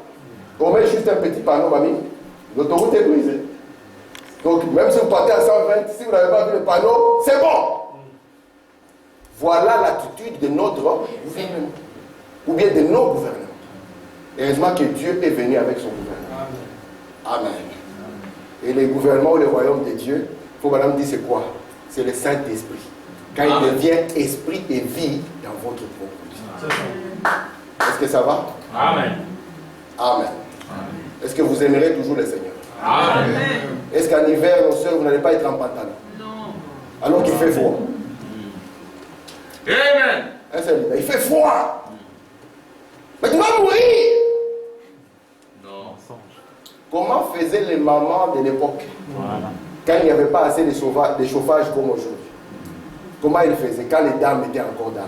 On met juste un petit panneau, mamie. L'autoroute est brisée. Donc, même si vous partez à 120, si vous n'avez pas vu le panneau, c'est bon. Voilà l'attitude de notre gouvernement. Ou bien de nos gouvernements. Heureusement que Dieu est venu avec son gouvernement. Amen. Et le gouvernement ou le royaume de Dieu, il faut madame dire c'est quoi? C'est le Saint-Esprit. Quand il devient esprit et vie dans votre propre vie. Est-ce que ça va? Amen. Amen. Est-ce que vous aimerez toujours le Seigneur? Amen. Est-ce qu'en hiver, nos soeurs, vous n'allez pas être en pantalon? Non. Alors qu'il fait froid. Amen. Il fait froid. Mais tu vas mourir. Non. Comment faisaient les mamans de l'époque quand il n'y avait pas assez de chauffage comme aujourd'hui? Comment ils faisaient quand les dames étaient encore dames?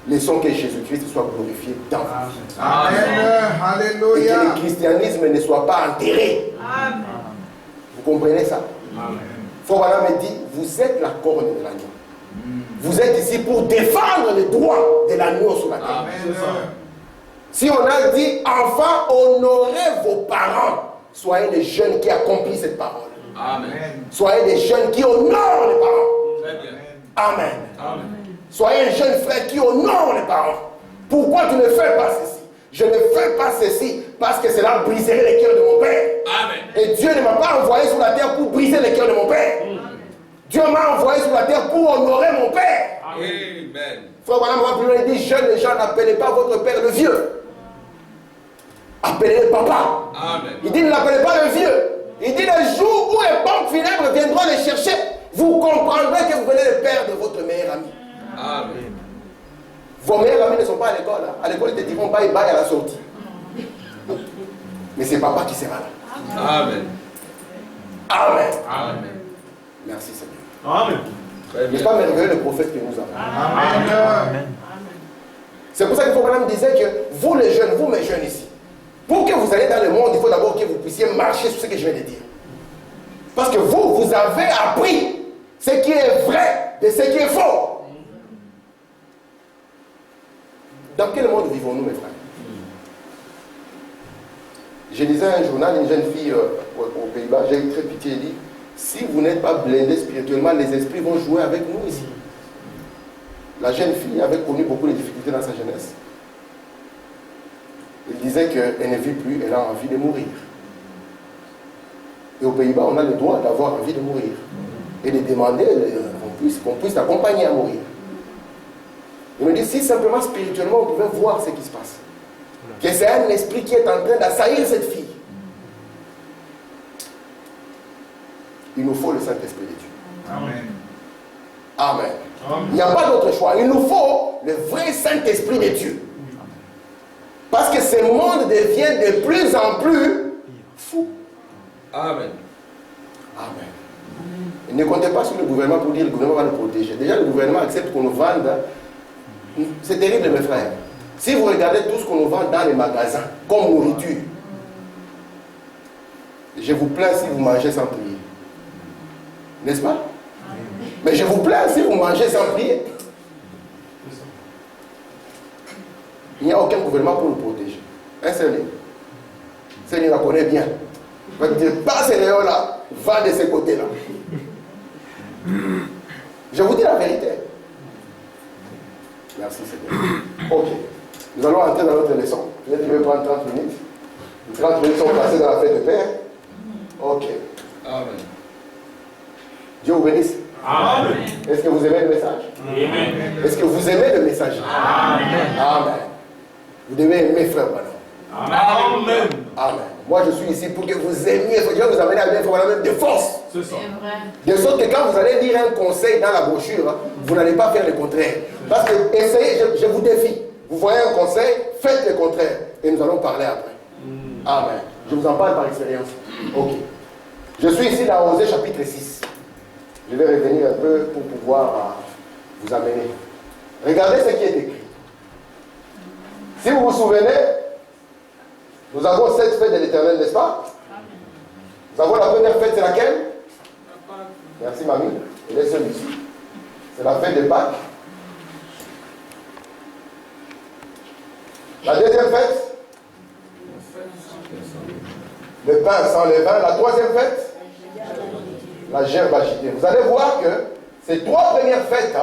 Laissons que Jésus-Christ soit glorifié dans vous. Amen. Et que Alléluia. le christianisme ne soit pas enterré. Amen. Vous comprenez ça? Amen. Frère Branham me dit, vous êtes la corne de l'agneau. Vous êtes ici pour défendre les droits de l'agneau sur la terre. Amen. Si on a dit, enfants, honorez vos parents, soyez les jeunes qui accomplissent cette parole. Amen. Soyez des jeunes qui honorent les parents. Très bien. Amen. Amen. Soyez un jeune frère qui honore les parents. Pourquoi tu ne fais pas ceci? Je ne fais pas ceci parce que cela briserait les cœurs de mon père. Amen. Et Dieu ne m'a pas envoyé sur la terre pour briser les cœurs de mon père. Dieu m'a envoyé sur la terre pour honorer mon père. Amen. Frère Branham, il dit, jeunes les gens, n'appelez pas votre père le vieux. Appelez-le papa. Amen. Il dit, ne l'appelez pas le vieux. Il dit, le jour où les pompes funèbres viendront les chercher, vous comprendrez que vous venez de perdre votre meilleur ami. Amen. Vos meilleurs amis ne sont pas à l'école. Hein. À l'école, ils te diront bye bye à la sortie. Mais c'est papa qui sera là. Amen. Amen. Amen. Merci Seigneur. Amen. Très N'est-ce bien. pas merveilleux le prophète que nous avons? Amen. C'est pour ça qu'il faut que Madame disait que vous les jeunes, vous mes jeunes ici, pour que vous alliez dans le monde, il faut d'abord que vous puissiez marcher sur ce que je viens de dire. Parce que vous avez appris ce qui est vrai de ce qui est faux. Dans quel monde vivons-nous, mes frères? Je lisais un journal, une jeune fille aux Pays-Bas, j'ai eu très pitié, elle dit, si vous n'êtes pas blindé spirituellement, les esprits vont jouer avec nous ici. La jeune fille avait connu beaucoup de difficultés dans sa jeunesse. Elle disait qu'elle ne vit plus, elle a envie de mourir. Et aux Pays-Bas, on a le droit d'avoir envie de mourir. Et de demander qu'on puisse t'accompagner à mourir. Il me dit, si simplement spirituellement, on pouvait voir ce qui se passe. Que c'est un esprit qui est en train d'assaillir cette fille. Il nous faut le Saint-Esprit de Dieu. Amen. Amen. Il n'y a pas d'autre choix. Il nous faut le vrai Saint-Esprit de Dieu. Parce que ce monde devient de plus en plus fou. Amen. Amen. Et ne comptez pas sur le gouvernement pour dire que le gouvernement va nous protéger. Déjà, le gouvernement accepte qu'on nous vende. C'est terrible, mes frères. Si vous regardez tout ce qu'on nous vend dans les magasins, comme nourriture, je vous plains si vous mangez sans prier. N'est-ce pas? Mais je vous plains si vous mangez sans prier. Il n'y a aucun gouvernement pour nous protéger. Un seul. Seigneur la connaît bien. Il va te dire, pas ces léons-là, va de ce côté-là. Je vous dis la vérité. Merci Seigneur. Ok. Nous allons entrer dans notre leçon. Je vais prendre 30 minutes. Les 30 minutes sont passées dans la fête de Père. Ok. Amen. Dieu vous bénisse. Amen. Est-ce que vous aimez le message? Amen. Est-ce que vous aimez le message? Amen. Amen. Vous devez aimer frère Branham. Amen. Amen. Moi je suis ici pour que vous aimiez. Je vais vous amener à bien frère Branham de force. C'est ça. De sorte que quand vous allez lire un conseil dans la brochure, vous n'allez pas faire le contraire. Parce que essayez, je vous défie. Vous voyez un conseil, faites le contraire. Et nous allons parler après. Amen. Je vous en parle par expérience. Ok. Je suis ici dans Osée chapitre 6. Je vais revenir un peu pour pouvoir vous amener. Regardez ce qui est écrit. Si vous vous souvenez, nous avons 7 fêtes de l'Éternel, n'est-ce pas? Nous avons la première fête, c'est laquelle? Merci mamie. Elle est seule ici. C'est la fête de Pâques. La deuxième fête, le pain sans levain. La troisième fête, la gerbe agitée. Vous allez voir que ces 3 premières fêtes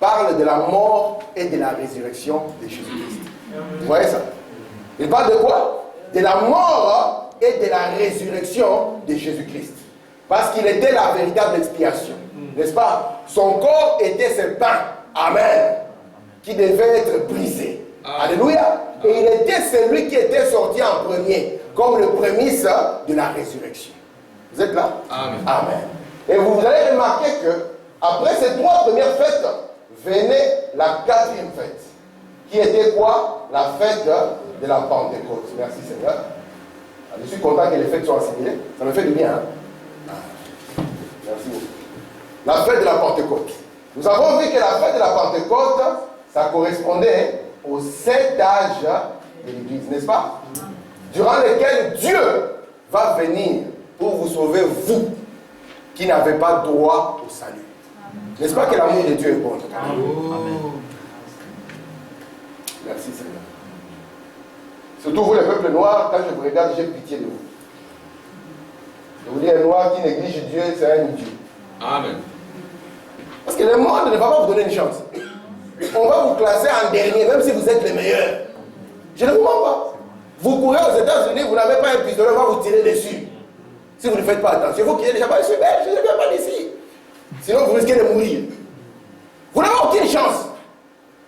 parlent de la mort et de la résurrection de Jésus-Christ. Vous voyez ça? Il parle de quoi? De la mort et de la résurrection de Jésus-Christ. Parce qu'il était la véritable expiation. N'est-ce pas? Son corps était ce pain. Amen. Qui devait être brisé. Alléluia. Et il était celui qui était sorti en premier, comme le prémisse de la résurrection. Vous êtes là? Amen. Amen. Et vous allez remarquer que, après ces 3 premières fêtes, venait la 4e fête. Qui était quoi? La fête de la Pentecôte. Merci Seigneur. Je suis content que les fêtes soient assimilées. Ça me fait du bien. Hein? Merci beaucoup. La fête de la Pentecôte. Nous avons vu que la fête de la Pentecôte, ça correspondait aux 7 âges de l'Église, n'est-ce pas? Durant lesquels Dieu va venir pour vous sauver, vous, qui n'avez pas droit au salut. N'est-ce pas que l'amour de Dieu est bon? Merci Seigneur. Surtout vous, les peuples noirs, quand je vous regarde, j'ai pitié de vous. Je vous dis, un noir qui néglige Dieu, c'est un idiot. Amen. Parce que le monde ne va pas vous donner une chance. On va vous classer en dernier, même si vous êtes les meilleurs. Je ne vous mens pas. Vous courez aux États-Unis, vous n'avez pas un pistolet, on va vous tirer dessus. Si vous ne faites pas attention, vous qui êtes déjà pas dessus, je ne viens pas d'ici. Sinon, vous risquez de mourir. Vous n'avez aucune chance.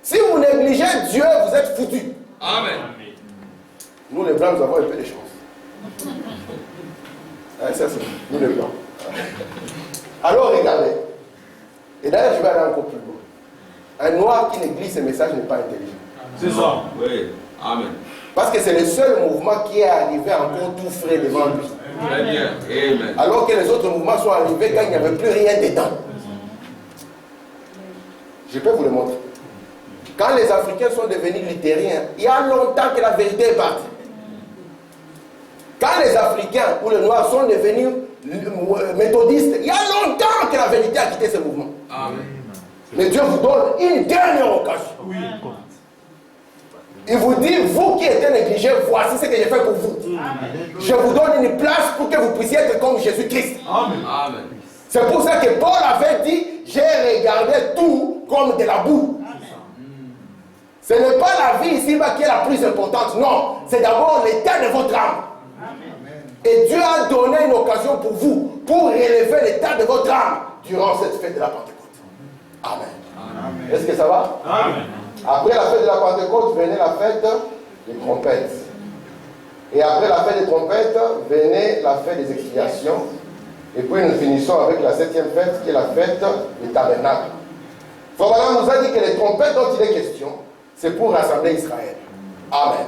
Si vous négligez Dieu, vous êtes foutus. Amen. Nous, les Blancs, nous avons un peu de chance. Ça, c'est nous, les Blancs. Alors, regardez. Et d'ailleurs, je vais aller encore plus loin. Un noir qui néglige ses messages n'est pas intelligent. C'est ça. Oui. Amen. Parce que c'est le seul mouvement qui est arrivé encore tout frais devant lui. Très bien. Amen. Alors que les autres mouvements sont arrivés quand il n'y avait plus rien dedans. Je peux vous le montrer. Quand les Africains sont devenus luthériens, il y a longtemps que la vérité est partie. Quand les Africains ou les Noirs sont devenus méthodistes, il y a longtemps que la vérité a quitté ce mouvement. Amen. Mais Dieu vous donne une dernière occasion. Oui. Il vous dit, vous qui êtes négligés, voici ce que j'ai fait pour vous. Je vous donne une place pour que vous puissiez être comme Jésus-Christ. Amen. Amen. C'est pour ça que Paul avait dit, j'ai regardé tout comme de la boue. Ce n'est pas la vie ici-bas qui est la plus importante, non. C'est d'abord l'état de votre âme. Et Dieu a donné une occasion pour vous, pour relever l'état de votre âme durant cette fête de la Pentecôte. Amen. Amen. Est-ce que ça va? Amen. Après la fête de la Pentecôte, venait la fête des trompettes. Et après la fête des trompettes, venait la fête des expiations. Et puis nous finissons avec la 7e fête, qui est la fête des tabernacles. Frère Branham nous a dit que les trompettes dont il est question, c'est pour rassembler Israël. Amen.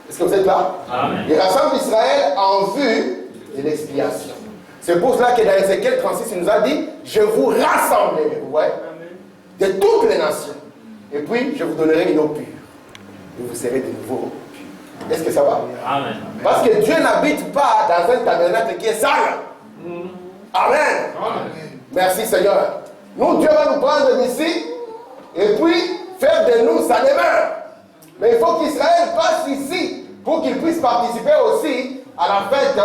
Est-ce que vous êtes là? Amen. Il rassemble Israël en vue de l'expiation. C'est pour cela que dans Ézéchiel 36, il nous a dit, je vous rassemblerai, vous voyez, de toutes les nations. Et puis, je vous donnerai une eau pure. Et vous serez de nouveau purs. Est-ce que ça va? Amen. Parce que Dieu n'habite pas dans un tabernacle qui est sale. Amen. Amen. Merci Seigneur. Nous, Dieu va nous prendre d'ici et puis faire de nous sa demeure. Mais il faut qu'Israël passe ici pour qu'il puisse participer aussi à la fête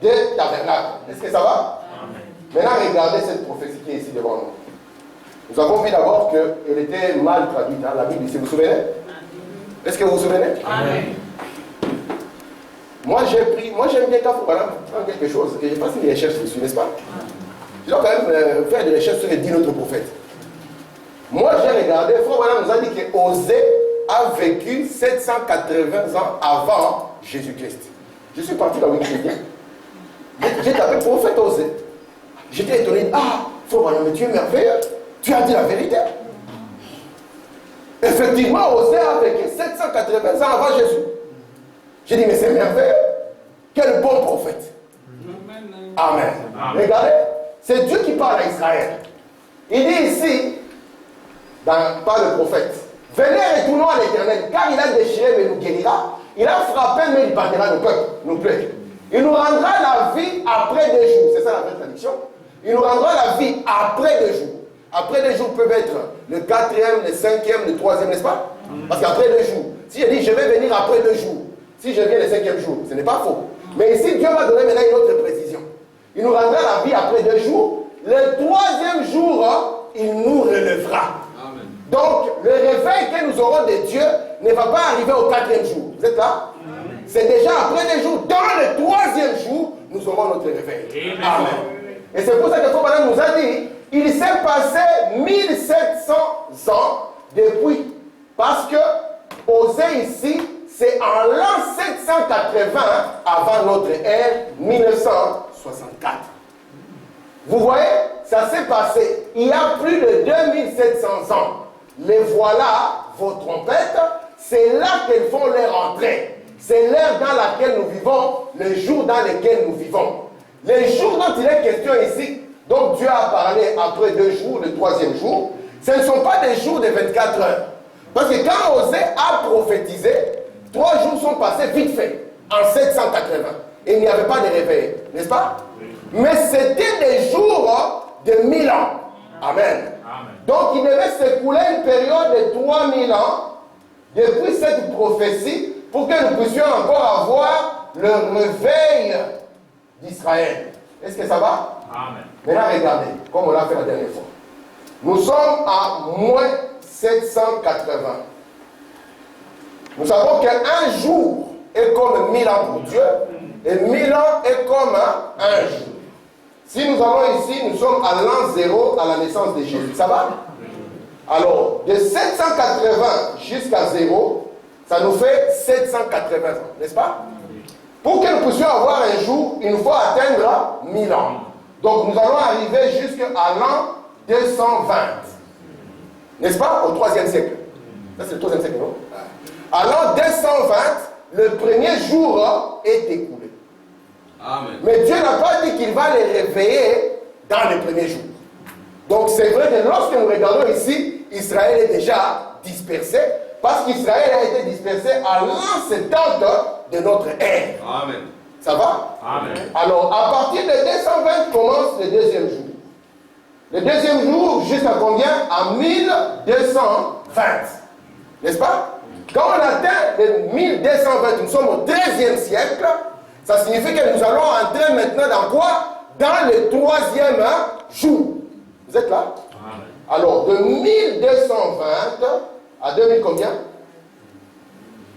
des tabernacles. Est-ce que ça va? Amen. Maintenant, regardez cette prophétie qui est ici devant nous. Nous avons vu d'abord qu'elle était mal traduite dans la Bible ici. Vous vous souvenez? Est-ce que vous vous souvenez? Amen. Moi, j'aime bien quand il faut prendre quelque chose, que je fasse une recherche dessus, n'est-ce pas? Je dois quand même faire des recherches sur les 10 autres prophètes. Moi, j'ai regardé, Frère Branham nous a dit que Osée a vécu 780 ans avant Jésus-Christ. Je suis parti dans Wikipédia. J'ai tapé prophète Osée. J'étais étonné. Ah, Frère Branham, mais tu es merveilleux. Tu as dit la vérité. Effectivement, Osée a vécu 780 ans avant Jésus. J'ai dit, mais c'est merveilleux. Quel bon prophète. Amen. Amen. Regardez, c'est Dieu qui parle à Israël. Il dit ici, par le prophète, venez, retournons à l'Éternel, car il a déchiré, mais nous guérira. Il a frappé, mais il pardonnera nos peuples, nos plaies. Il nous rendra la vie après 2 jours. C'est ça la vraie traduction. Il nous rendra la vie après 2 jours. Après 2 jours peuvent être le 4e, le 5e, le 3e, n'est-ce pas? Parce qu'après 2 jours, si je dis je vais venir après 2 jours, si je viens le 5e jour, ce n'est pas faux. Mais ici, Dieu va donner maintenant une autre précision. Il nous rendra la vie après 2 jours. Le 3e jour, il nous relèvera. Amen. Donc, le réveil que nous aurons de Dieu ne va pas arriver au 4e jour. Vous êtes là? C'est déjà après 2 jours. Dans le 3e jour, nous aurons notre réveil. Amen. Et c'est pour ça que Frère Branham nous a dit, il s'est passé 1700 ans depuis. Parce que, Osée ici, c'est en l'an 780 avant notre ère, 1964. Vous voyez, ça s'est passé il y a plus de 2700 ans. Les voilà, vos trompettes, c'est là qu'elles font leur entrée. C'est l'heure dans laquelle nous vivons, le jour dans lequel nous vivons. Les jours dont il est question ici, donc Dieu a parlé après 2 jours, le 3e jour, Ce ne sont pas des jours de 24 heures. Parce que quand Osée a prophétisé, 3 jours sont passés vite fait, en 780. Et il n'y avait pas de réveil, n'est-ce pas? Mais c'était des jours de 1000 ans. Amen. Donc il devait s'écouler une période de 3000 ans depuis cette prophétie pour que nous puissions encore avoir le réveil d'Israël. Est-ce que ça va? Amen. Maintenant regardez, comme on l'a fait la dernière fois. Nous sommes à moins 780. Nous savons qu'un jour est comme 1000 ans pour Dieu et 1000 ans est comme un jour. Si nous allons ici, nous sommes à l'an 0 à la naissance de Jésus. Ça va? Alors, de 780 jusqu'à 0, ça nous fait 780 ans, n'est-ce pas? Pour que nous puissions avoir un jour, il nous faut atteindre 1000 ans. Donc nous allons arriver jusqu'à l'an 220. N'est-ce pas? Au 3e siècle. Ça c'est le 3e siècle, non? À l'an 220, le premier jour est écoulé. Amen. Mais Dieu n'a pas dit qu'il va les réveiller dans les premiers jours. Donc c'est vrai que lorsque nous regardons ici, Israël est déjà dispersé, parce qu'Israël a été dispersé à l'an 70 de notre ère. Amen. Ça va? Amen. Alors, à partir de 220 commence le deuxième jour. Le deuxième jour, jusqu'à combien? À 1220. N'est-ce pas? Quand on atteint le 1220, nous sommes au 13e siècle, ça signifie que nous allons entrer maintenant dans quoi? Dans le 3e jour. Vous êtes là? Amen. Alors, de 1220 à 2000 combien?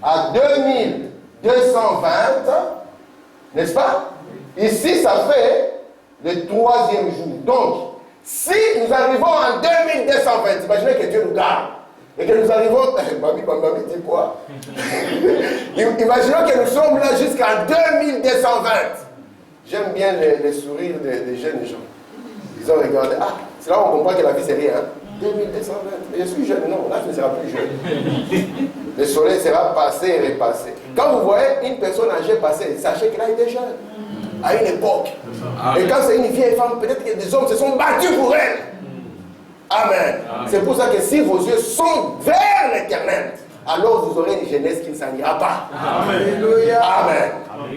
À 2220, n'est-ce pas? Ici, ça fait le 3e jour. Donc, si nous arrivons en 2220, imaginez que Dieu nous garde. Et que nous arrivons... Mamie dit quoi? Imaginons que nous sommes là jusqu'en 2220. J'aime bien les sourires des jeunes gens. Ils ont regardé. Ah, c'est là où on comprend que la vie, c'est rien. Hein? 2220. Je suis jeune. Non, là, je ne serai plus jeune. Le soleil sera passé et repassé. Quand vous voyez une personne âgée passer, sachez qu'elle a été jeune. À une époque. Et quand c'est une vieille femme, peut-être que des hommes se sont battus pour elle. Amen. C'est pour ça que si vos yeux sont vers l'éternel, alors vous aurez une jeunesse qui ne s'en ira pas. Amen. Alléluia. Amen.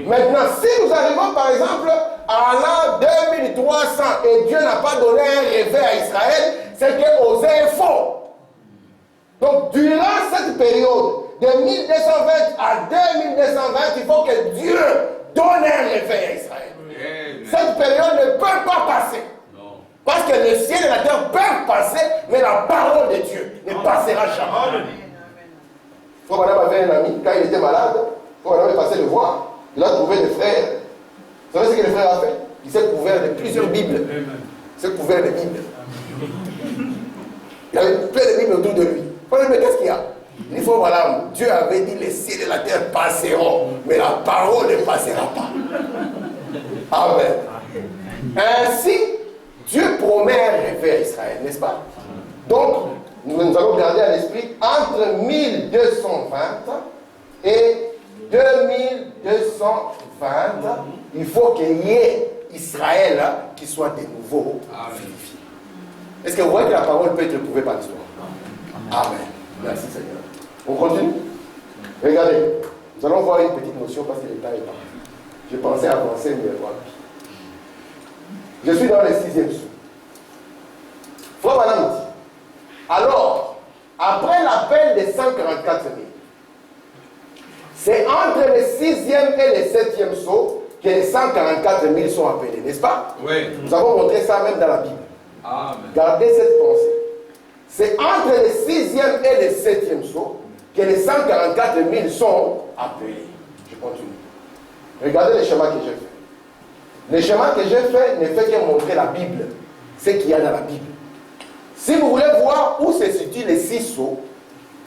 Maintenant, si nous arrivons par exemple à l'an 2300 et Dieu n'a pas donné un réveil à Israël, c'est que Osée est faux. Donc, durant cette période de 1220 à 2220, il faut que Dieu donne un réveil à Israël. Amen. Cette période ne peut pas passer. Non. Parce que le ciel et la terre peuvent passer, mais la parole de Dieu ne passera jamais. Frère Madame avait un ami, quand il était malade, Frère Madame est passé le voir, il a trouvé des frères. Vous savez ce que le frère a fait? Il s'est couvert de plusieurs Bibles. Il s'est couvert de Bibles. Il y avait plein de Bibles autour de lui. Frère, mais qu'est-ce qu'il y a? Il faut voilà, Dieu avait dit les ciels et la terre passeront, mais la parole ne passera pas. Amen. Ainsi, Dieu promet un réveil à Israël, n'est-ce pas? Donc, nous allons garder à l'esprit entre 1220 et 2220, il faut qu'il y ait Israël qui soit de nouveau vivifié. Est-ce que vous voyez que la parole peut être prouvée par l'histoire? Amen. Merci Seigneur. On continue? Regardez, nous allons voir une petite notion parce que le temps est parti. Je pensais avancer, mais voilà. Je suis dans le 6e sous. Frère Madame dit, alors, après l'appel des 144 000, c'est entre le 6e et le 7e saut que les 144 000 sont appelés, n'est-ce pas? Oui. Nous avons montré ça même dans la Bible. Amen. Gardez cette pensée. C'est entre le 6e et le 7e saut que les 144 000 sont appelés. Je continue. Regardez le schéma que j'ai fait. Le schéma que j'ai fait ne fait que montrer la Bible, ce qu'il y a dans la Bible. Si vous voulez voir où se situent les 6 sceaux,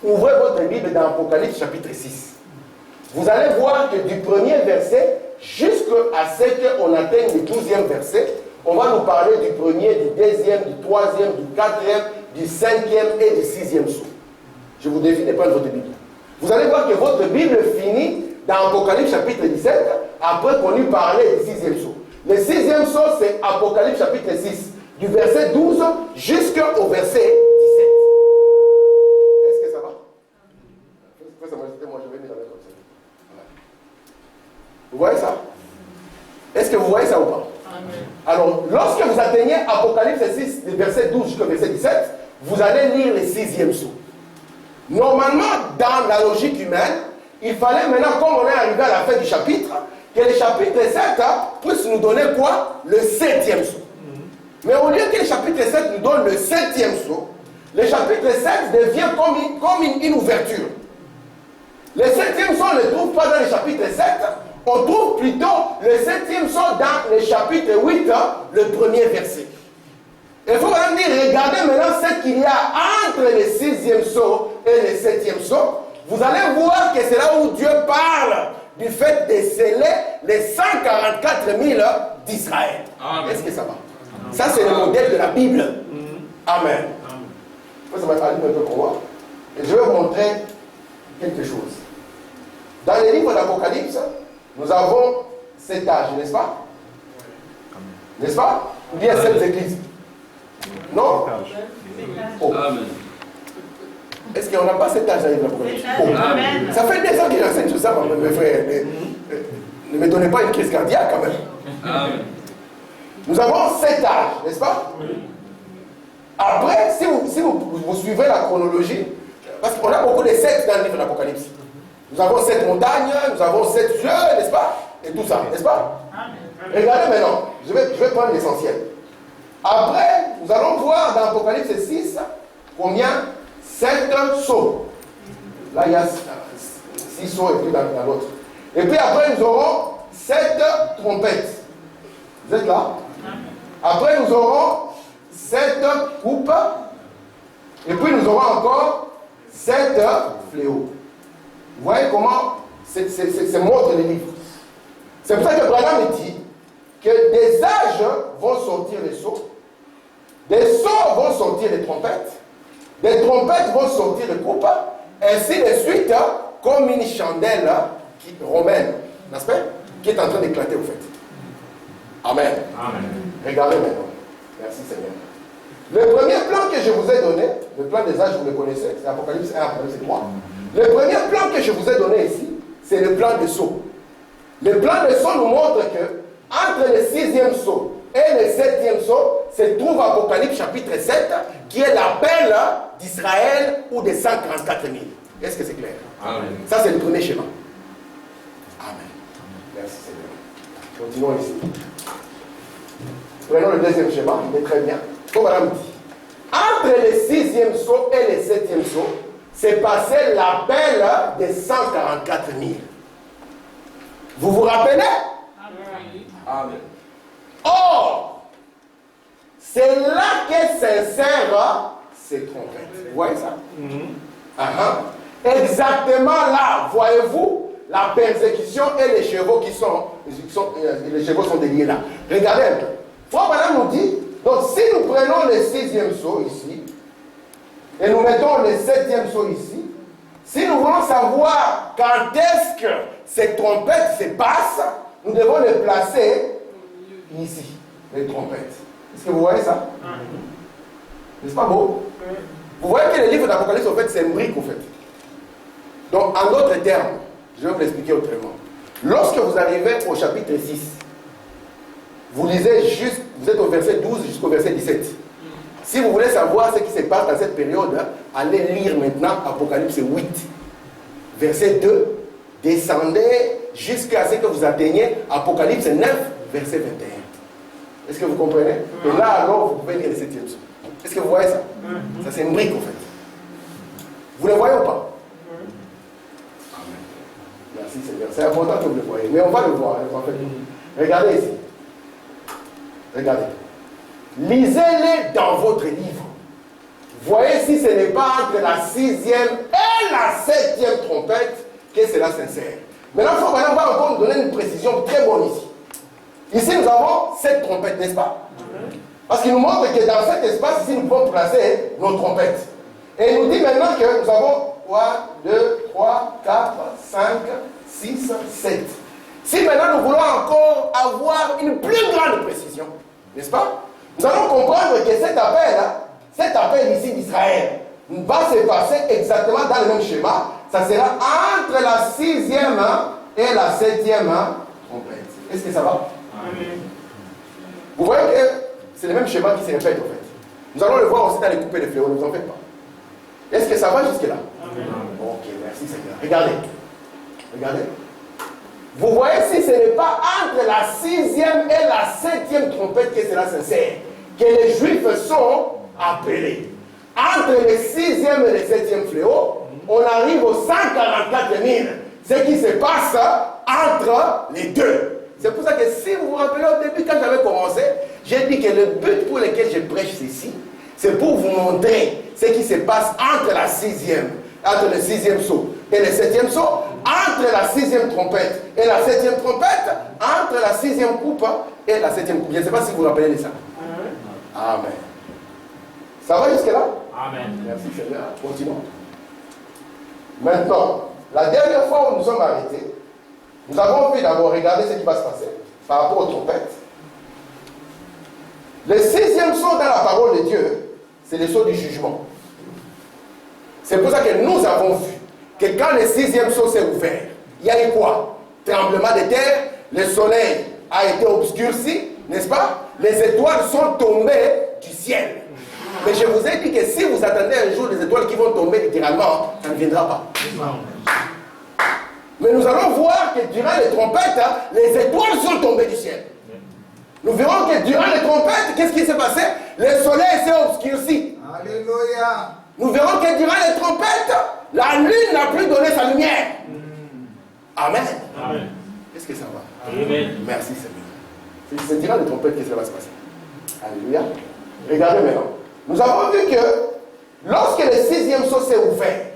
ouvrez votre Bible dans Apocalypse chapitre 6. Vous allez voir que du premier verset jusqu'à ce qu'on atteigne le 12e verset, on va nous parler du premier, du deuxième, du troisième, du quatrième, du 5e et du 6e sceau. Je vous défie de prendre votre Bible. Vous allez voir que votre Bible finit dans Apocalypse chapitre 17, après qu'on eut parlé du 6e sceau. Le 6e sceau, c'est Apocalypse chapitre 6, du verset 12 jusqu'au verset 17. Apocalypse 6, du verset 12 jusqu'au verset 17, vous allez lire le 6e sceau. Normalement, dans la logique humaine, il fallait maintenant, comme on est arrivé à la fin du chapitre, que le chapitre 7 puisse nous donner quoi? Le 7e sceau. Mais au lieu que le chapitre 7 nous donne le 7e sceau, le chapitre 7 devient comme une ouverture. Le 7e sceau, on ne le trouve pas dans le chapitre 7, on trouve plutôt le 7e sceau dans le chapitre 8, le premier verset. Il faut même dire, regardez maintenant ce qu'il y a entre le 6e sceau et le 7e sceau. Vous allez voir que c'est là où Dieu parle du fait de sceller les 144 000 d'Israël. Est-ce que ça va? Ça, c'est le modèle de la Bible. Amen. Ça va être un peu pour moi. Et je vais vous montrer quelque chose. Dans les livres d'Apocalypse, nous avons 7 âges, n'est-ce pas? N'est-ce pas? Ou bien 7 églises? Non? Oh. Amen. Est-ce qu'on n'a pas 7 âges dans les livres d'Apocalypse? Oh. Ça fait des ans que j'enseigne sur ça, mes frères. Ne me donnez pas une crise cardiaque quand même. Amen. Nous avons 7 âges, n'est-ce pas? Après, si vous suivez la chronologie, parce qu'on a beaucoup de 7 dans le livre d'Apocalypse. Nous avons 7 montagnes, nous avons 7 cieux, n'est-ce pas? Et tout ça, n'est-ce pas? Regardez maintenant, je vais prendre l'essentiel. Après, nous allons voir dans Apocalypse 6 combien? 7 sceaux. Là, il y a 6 sceaux et puis dans l'autre. Et puis après, nous aurons 7 trompettes. Vous êtes là? Après, nous aurons 7 coupes. Et puis, nous aurons encore 7 fléaux. Vous voyez comment c'est montre les livres. C'est pour ça que Branham dit que des âges vont sortir les sceaux, des sceaux vont sortir les trompettes, des trompettes vont sortir les coupes, ainsi de suite, comme une chandelle romaine, n'est-ce pas? Qui est en train d'éclater au fait. Amen. Amen. Regardez maintenant. Merci Seigneur. Le premier plan que je vous ai donné, le plan des âges, vous le connaissez, c'est Apocalypse 1, Apocalypse 3. Le premier plan que je vous ai donné ici, c'est le plan de sceau. Le plan de sceau nous montre que entre le 6e sceau et le 7e sceau se trouve Apocalypse chapitre 7, qui est l'appel d'Israël ou des 144 000. Est-ce que c'est clair? Amen. Ça, c'est le premier schéma. Amen. Merci Seigneur. Continuons ici. Prenons le deuxième schéma, il est très bien. Comme Madame dit, entre le 6e sceau et le 7e sceau, s'est passé l'appel des 144 000. Vous vous rappelez? Amen. Or, c'est là que s'insèrent ces trompettes. Vous voyez ça? Exactement là, voyez-vous, la persécution et les chevaux les chevaux sont déliés là. Regardez un peu. Frère Madame nous dit, donc si nous prenons le 6e sceau ici, et nous mettons le 7e sceau ici, si nous voulons savoir quand est-ce que ces trompettes se passent, nous devons les placer ici, les trompettes. Est-ce que vous voyez ça? N'est-ce pas beau? Vous voyez que le livre d'Apocalypse, en fait, c'est une brique, en fait. Donc, en d'autres termes, je vais vous l'expliquer autrement. Lorsque vous arrivez au chapitre 6, vous lisez juste, vous êtes au verset 12 jusqu'au verset 17. Si vous voulez savoir ce qui se passe dans cette période, allez lire maintenant Apocalypse 8, verset 2. Descendez jusqu'à ce que vous atteigniez Apocalypse 9, verset 21. Est-ce que vous comprenez? Et là, alors, vous pouvez lire le 7e sceau. Est-ce que vous voyez ça? Ça, c'est une brique, en fait. Vous le voyez ou pas? Merci, Seigneur. C'est important que vous le voyez. Mais on va le voir. En fait. Regardez ici. Regardez. Lisez-les dans votre livre. Voyez si ce n'est pas entre la 6e et la 7e trompette que cela s'insère. Maintenant, on va encore nous donner une précision très bonne ici. Ici, nous avons 7 trompettes, n'est-ce pas? Parce qu'il nous montre que dans cet espace, ici, nous pouvons placer nos trompettes. Et il nous dit maintenant que nous avons 3, 2, 3, 4, 5, 6, 7. Si maintenant nous voulons encore avoir une plus grande précision, n'est-ce pas? Nous allons comprendre que cet appel ici d'Israël va se passer exactement dans le même schéma. Ça sera entre la 6e et la 7e trompette. Est-ce que ça va? Amen. Vous voyez que c'est le même schéma qui se répète en fait. Nous allons le voir aussi dans les coupées de fléaux, ne vous en faites pas. Est-ce que ça va jusque-là? Ok, merci Seigneur. Regardez. Regardez. Vous voyez si ce n'est pas entre la 6e et la 7e trompette que cela s'insère, que les Juifs sont appelés. Entre le 6e et le 7e fléau, on arrive aux 144 000. Ce qui se passe entre les deux. C'est pour ça que si vous vous rappelez au début, quand j'avais commencé, j'ai dit que le but pour lequel je prêche ceci, c'est pour vous montrer ce qui se passe entre la 6e, entre le 6e saut et le 7e saut, entre la 6e trompette et la 7e trompette, entre la 6e coupe et la 7e coupe. Je ne sais pas si vous vous rappelez de ça. Amen. Ça va jusque-là? Amen. Merci Seigneur. Continuons. Maintenant, la dernière fois où nous sommes arrêtés, nous avons vu d'abord regarder ce qui va se passer par rapport aux trompettes. Le 6e saut dans la parole de Dieu, c'est le saut du jugement. C'est pour ça que nous avons vu que quand le 6e saut s'est ouvert, il y a eu quoi? Tremblement de terre, le soleil a été obscurci, n'est-ce pas? Les étoiles sont tombées du ciel. Mais je vous ai dit que si vous attendez un jour les étoiles qui vont tomber littéralement, ça ne viendra pas. Mais nous allons voir que durant les trompettes, les étoiles sont tombées du ciel. Nous verrons que durant les trompettes, qu'est-ce qui s'est passé? Le soleil s'est obscurci. Alléluia. Nous verrons que durant les trompettes, la lune n'a plus donné sa lumière. Amen. Amen. Est-ce que ça va? Amen. Merci Seigneur. C'est durant les trompettes que cela va se passer. Alléluia. Regardez maintenant. Nous avons vu que lorsque le 6e saut s'est ouvert,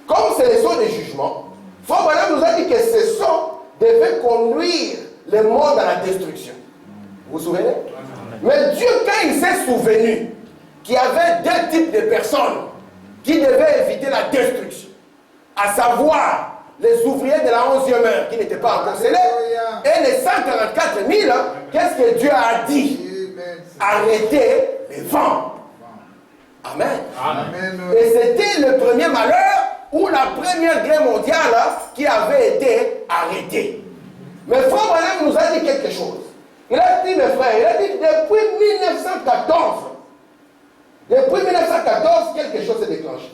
comme c'est le saut de jugement, Frère Branham nous a dit que ce saut devait conduire le monde à la destruction. Vous vous souvenez? Mais Dieu, quand il s'est souvenu qu'il y avait deux types de personnes qui devaient éviter la destruction, à savoir les ouvriers de la 11e heure qui n'étaient pas encore scellés, et les 144 000, qu'est-ce que Dieu a dit? Arrêtez les vents. Amen. Amen. Et c'était le premier malheur ou la première guerre mondiale qui avait été arrêtée. Mais Frère Branham nous a dit quelque chose. Il a dit, mes frères, il a dit depuis 1914, quelque chose s'est déclenché.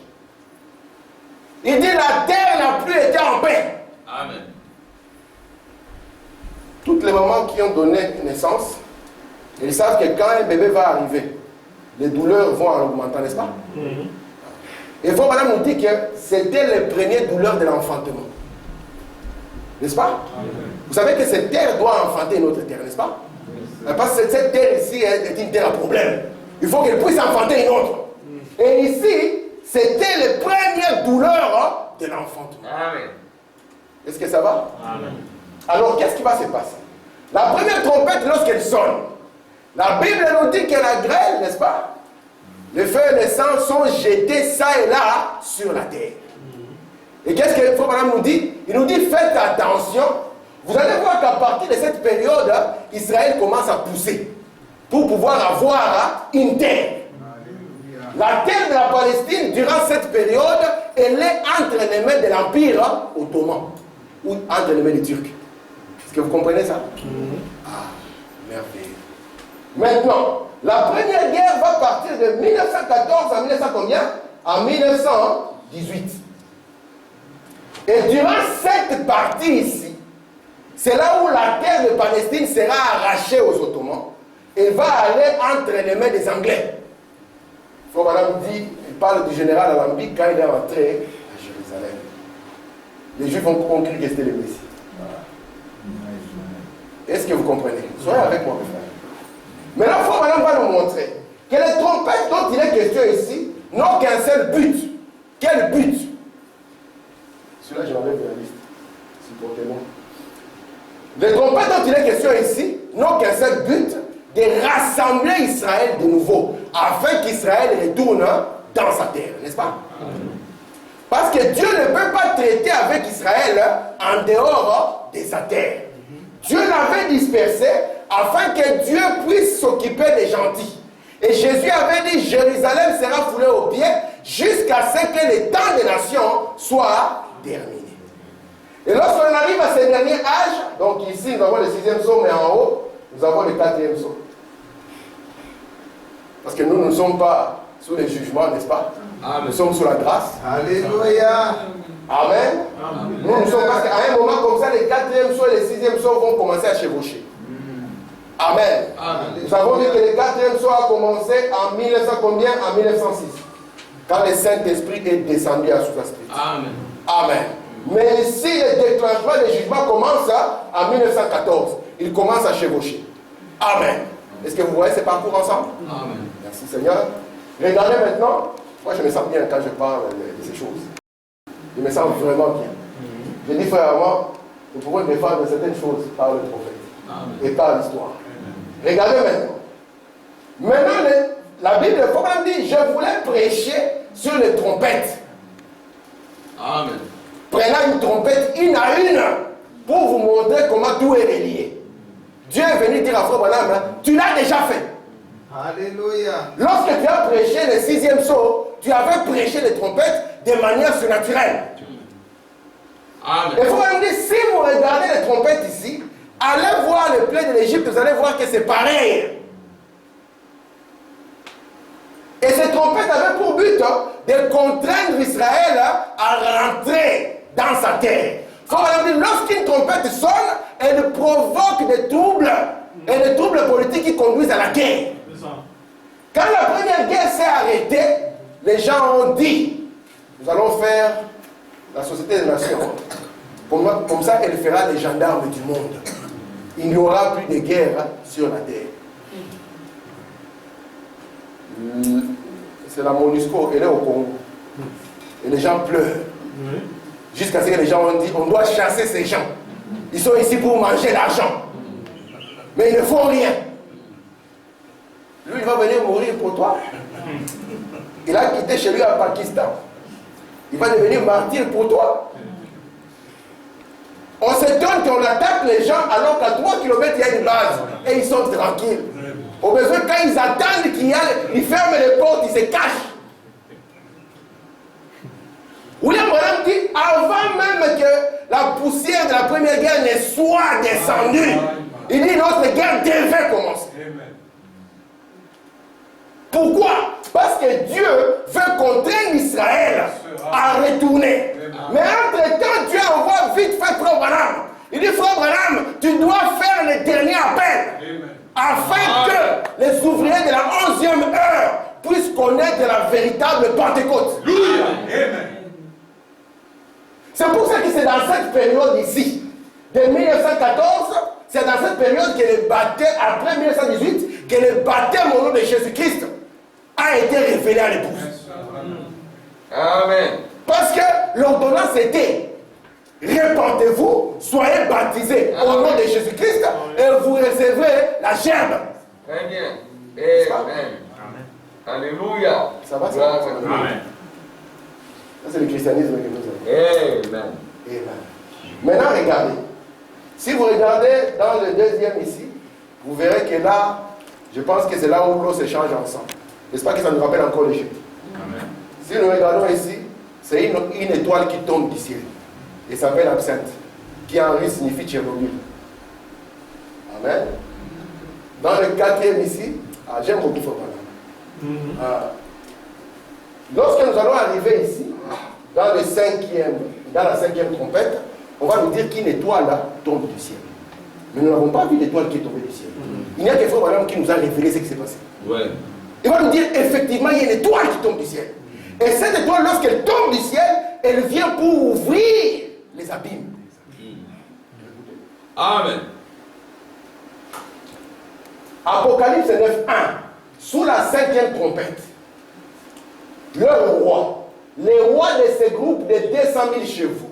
Il dit la terre n'a plus été en paix. Amen. Toutes les mamans qui ont donné naissance, ils savent que quand un bébé va arriver, les douleurs vont en augmentant, n'est-ce pas? Et Frère Branham nous dit que c'était les premières douleurs de l'enfantement. N'est-ce pas? Vous savez que cette terre doit enfanter une autre terre, n'est-ce pas? Parce que cette terre ici est une terre à problème. Il faut qu'elle puisse enfanter une autre. Et ici, c'était les premières douleurs de l'enfantement. Amen. Est-ce que ça va? Amen. Alors, qu'est-ce qui va se passer? La première trompette, lorsqu'elle sonne, la Bible nous dit que la grêle, n'est-ce pas? Les feux et les sang sont jetés ça et là sur la terre. Et qu'est-ce que Frère Branham nous dit? Il nous dit, faites attention. Vous allez voir qu'à partir de cette période, Israël commence à pousser pour pouvoir avoir une terre. La terre de la Palestine, durant cette période, elle est entre les mains de l'Empire ottoman ou entre les mains des Turcs. Est-ce que vous comprenez ça? Ah, merveilleux. Maintenant, la première guerre va partir de 1914 à 1900 combien? En 1918. Et durant cette partie ici, c'est là où la terre de Palestine sera arrachée aux Ottomans et va aller entre les mains des Anglais. Frère Branham dit, il parle du général Alambic quand il est rentré à Jérusalem. Les Juifs ont cru que c'était le Messie. Est-ce que vous comprenez? Soyez avec moi, mes frères. Maintenant, Frère Branham va nous montrer que les trompettes dont il est question ici n'ont qu'un seul but. Quel but? Celui-là, je l'enlève de la liste. Supportez-moi. Les trompettes dont il est question ici n'ont qu'un seul but, de rassembler Israël de nouveau, afin qu'Israël retourne dans sa terre, n'est-ce pas? Parce que Dieu ne peut pas traiter avec Israël en dehors de sa terre. Dieu l'avait dispersé afin que Dieu puisse s'occuper des gentils. Et Jésus avait dit, Jérusalem sera foulée aux pieds jusqu'à ce que le temps des nations soit terminé. Et lorsqu'on arrive à ce dernier âge, donc ici nous avons le 6e saut, mais en haut, nous avons le 4e saut. Parce que nous ne sommes pas sous les jugements, n'est-ce pas? Amen. Nous sommes sous la grâce. Alléluia. Amen. Nous ne sommes pas qu'à un moment comme ça, les 4e soirs et les 6e soirs vont commencer à chevaucher. Amen. Amen. Nous avons vu que le 4e soir a commencé en 1900 combien? En 1906. Quand le Saint-Esprit est descendu à Sousa-Street. Amen. Amen. Mais ici, le déclenchement des jugements commence en 1914. Il commence à chevaucher. Amen. Est-ce que vous voyez ces parcours ensemble? Amen. Merci Seigneur. Regardez maintenant. Moi, je me sens bien quand je parle de ces choses. Je me sens vraiment bien. Je dis, frère, moi, nous pouvons défendre certaines choses par le prophète. Amen. Et par l'histoire. Regardez maintenant. Maintenant, la Bible de Forman dit, je voulais prêcher sur les trompettes. Amen. Prenant une trompette une à une pour vous montrer comment tout est relié. Dieu est venu dire à Frère Branham, tu l'as déjà fait. Alléluia. Lorsque tu as prêché le 6e saut, tu avais prêché les trompettes de manière surnaturelle. Amen. Il faut même dire, si vous regardez les trompettes ici, allez voir le plaie de l'Égypte, vous allez voir que c'est pareil. Et ces trompettes avaient pour but de contraindre Israël à rentrer dans sa terre. Il faut même dire, lorsqu'une trompette sonne, elle provoque des troubles, et des troubles politiques qui conduisent à la guerre. Quand la première guerre s'est arrêtée, les gens ont dit, nous allons faire la société des nations. Comme ça, elle fera les gendarmes du monde. Il n'y aura plus de guerre sur la terre. C'est la MONUSCO, elle est au Congo. Et les gens pleurent. Jusqu'à ce que les gens ont dit, on doit chasser ces gens. Ils sont ici pour manger l'argent. Mais ils ne font rien. Lui, il va venir mourir pour toi. Il a quitté chez lui à Pakistan. Il va devenir martyr pour toi. On s'étonne qu'on attaque les gens alors qu'à 3 km il y a une base. Et ils sont tranquilles. Au besoin, quand ils attendent qu'il y a, ils ferment les portes, ils se cachent. William Branham dit, avant même que la poussière de la première guerre ne soit descendue, il dit notre guerre devait commencer. Pourquoi? Parce que Dieu veut contraindre Israël à retourner. Mais entre-temps, Dieu envoie vite fait Frère Branham. Il dit, Frère Branham, tu dois faire le dernier appel. Afin que les ouvriers de la 11e heure puissent connaître la véritable Pentecôte. C'est pour ça que c'est dans cette période ici, de 1914, c'est dans cette période que le baptême, après 1918, que le baptême au nom de Jésus-Christ a été révélé à l'épouse. Amen. Parce que l'ordonnance était, répandez-vous, soyez baptisés au nom de Jésus-Christ et vous recevrez la gerbe. Très bien. Amen. Alléluia. Ça va, ça Gloire va, à ça va. Dieu. Amen. Ça, c'est le christianisme que nous avons. Amen. Amen. Maintenant, regardez. Si vous regardez dans le 2e ici, vous verrez que là, je pense que c'est là où l'eau se change ensemble. N'est-ce pas que ça nous rappelle encore l'Égypte? Amen. Si nous regardons ici, c'est une étoile qui tombe du ciel. Et ça s'appelle absinthe, qui en russe signifie Tchernobyl. Amen. Dans le 4e ici, j'aime beaucoup Frère. Lorsque nous allons arriver ici, dans la 5e trompette, on va nous dire qu'une étoile là tombe du ciel. Mais nous n'avons pas vu l'étoile qui est tombée du ciel. Il n'y a que Frère Branham qui nous a révélé ce qui s'est passé. Ouais. Il va nous dire effectivement il y a une étoile qui tombe du ciel. Et cette étoile, lorsqu'elle tombe du ciel, elle vient pour ouvrir les abîmes. Amen. Apocalypse 9.1. Sous la 5e trompette, le roi, les rois de ce groupe de 200 000 chevaux,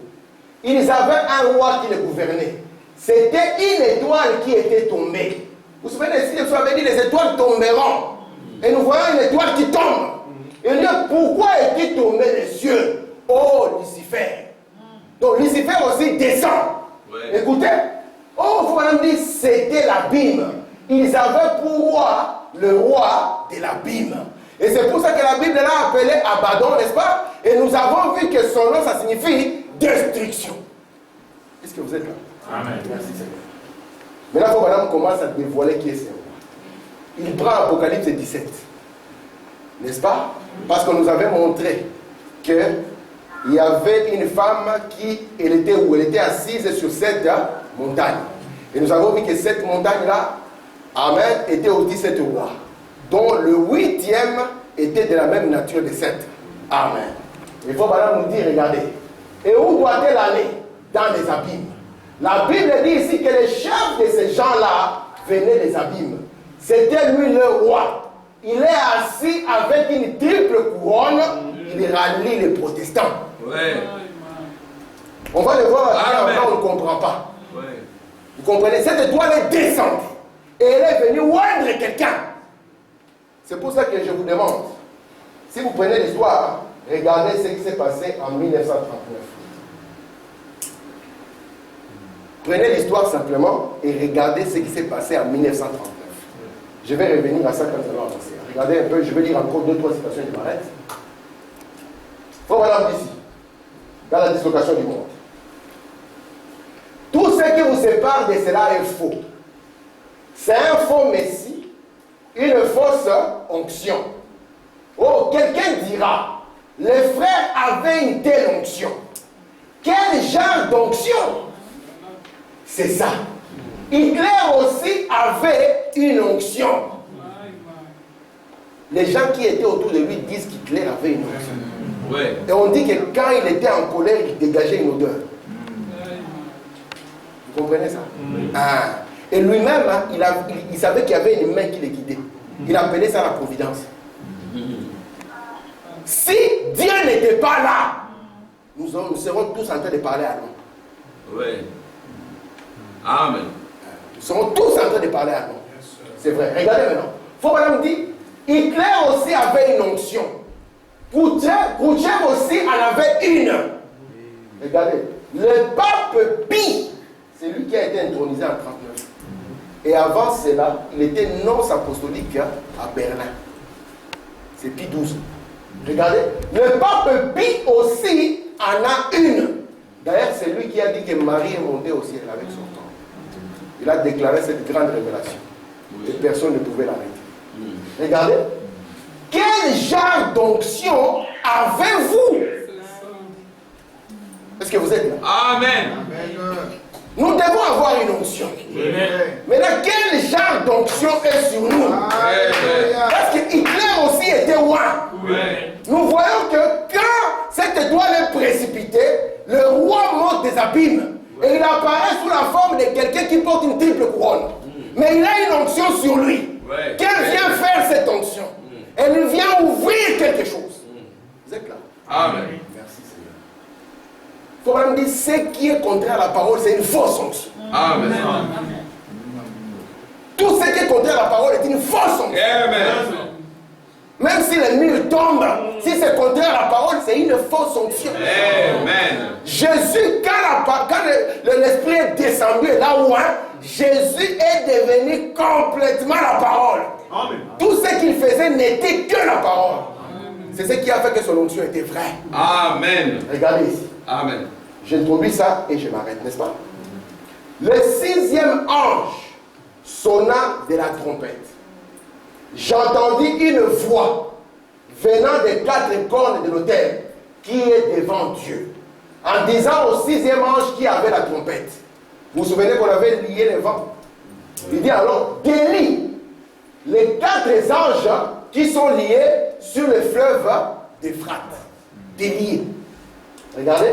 ils avaient un roi qui les gouvernait. C'était une étoile qui était tombée. Vous vous souvenez, si Jésus avait dit les étoiles tomberont. Et nous voyons une étoile qui tombe. Et il dit, pourquoi est-il tombé des cieux? Oh, Lucifer. Donc Lucifer aussi descend. Ouais. Écoutez, oh, vous m'avez dit, c'était l'abîme. Ils avaient pour roi le roi de l'abîme. Et c'est pour ça que la Bible l'a appelé Abaddon, n'est-ce pas? Et nous avons vu que son nom, ça signifie destruction. Est-ce que vous êtes là? Amen. Merci Seigneur. Maintenant, quand madame commence à dévoiler qui est ce roi, il prend Apocalypse 17. N'est-ce pas? Parce qu'on nous avait montré qu'il y avait une femme elle était assise sur cette montagne. Et nous avons vu que cette montagne-là, amen, était aussi cette roi, dont le 8e était de la même nature de cette. Amen. Il faut maintenant nous dire, regardez, et où doit-elle aller? Dans les abîmes. La Bible dit ici que les chefs de ces gens-là venaient des abîmes. C'était lui le roi. Il est assis avec une triple couronne. Il rallie les protestants. Ouais. On va le voir, Amen. on ne comprend pas. Ouais. Vous comprenez? Cette étoile est descendue. Et elle est venue oindre quelqu'un. C'est pour ça que je vous demande, si vous prenez l'histoire, regardez ce qui s'est passé en 1939. Prenez l'histoire simplement et regardez ce qui s'est passé en 1939. Je vais revenir à ça quand nous allons avancer. Regardez un peu, je vais lire encore 2-3 citations de m'arrête. Faut voilà ici, dans la dislocation du monde. Tout ce qui vous sépare de cela est faux. C'est un faux messie, une fausse onction. Oh, quelqu'un dira, les frères avaient une telle onction. Quel genre d'onction? C'est ça. Hitler aussi avait une onction. Les gens qui étaient autour de lui disent qu'Hitler avait une onction. Ouais. Et on dit que quand il était en colère, il dégageait une odeur. Vous comprenez ça? Ah. Et lui-même, hein, il savait qu'il y avait une main qui le guidait. Il appelait ça la providence. Si Dieu n'était pas là, nous serons tous en train de parler allemand. Ouais. Amen. Nous serons tous en train de parler allemand. C'est vrai. Regardez maintenant. Faut madame dire, Hitler aussi avait une onction. Khrouchtchev aussi en avait une. Regardez. Le pape Pie, c'est lui qui a été intronisé en 1939. Et avant cela, il était nonce apostolique à Berlin. C'est Pie XII. Regardez. Le pape Pie aussi en a une. D'ailleurs, c'est lui qui a dit que Marie est montée au ciel avec son temps. Il a déclaré cette grande révélation. Et personne ne pouvait l'arrêter. Regardez. Quel genre d'onction avez-vous? Est-ce que vous êtes là? Amen. Nous devons avoir une onction. Maintenant, quel genre d'onction est sur nous? Parce que Hitler aussi était roi. Nous voyons que quand cette étoile est précipitée, le roi monte des abîmes. Et il apparaît sous la forme de quelqu'un qui porte une triple couronne. Mais il a une onction sur lui. Qu'elle vient faire cette onction? Elle vient ouvrir quelque chose. Vous êtes là? Amen. Merci Seigneur. Il faut même dire ce qui est contraire à la parole, c'est une fausse onction. Amen. Tout ce qui est contraire à la parole est une fausse onction. Amen. Même si les murs tombent, si c'est contraire à la parole, c'est une fausse onction. Amen. Jésus, quand l'Esprit est descendu et là où Jésus est devenu complètement la parole. Amen. Tout ce qu'il faisait n'était que la parole. C'est ce qui a fait que son onction était vraie. Amen. Regardez ici. Amen. J'introduis ça et je m'arrête, n'est-ce pas? Le 6e ange sonna de la trompette. J'entendis une voix venant des 4 cornes de l'autel qui est devant Dieu, en disant au 6e ange qui avait la trompette. Vous vous souvenez qu'on avait lié les vents? Il dit alors, délie les 4 anges qui sont liés sur le fleuve d'Euphrate. Déliés. Regardez.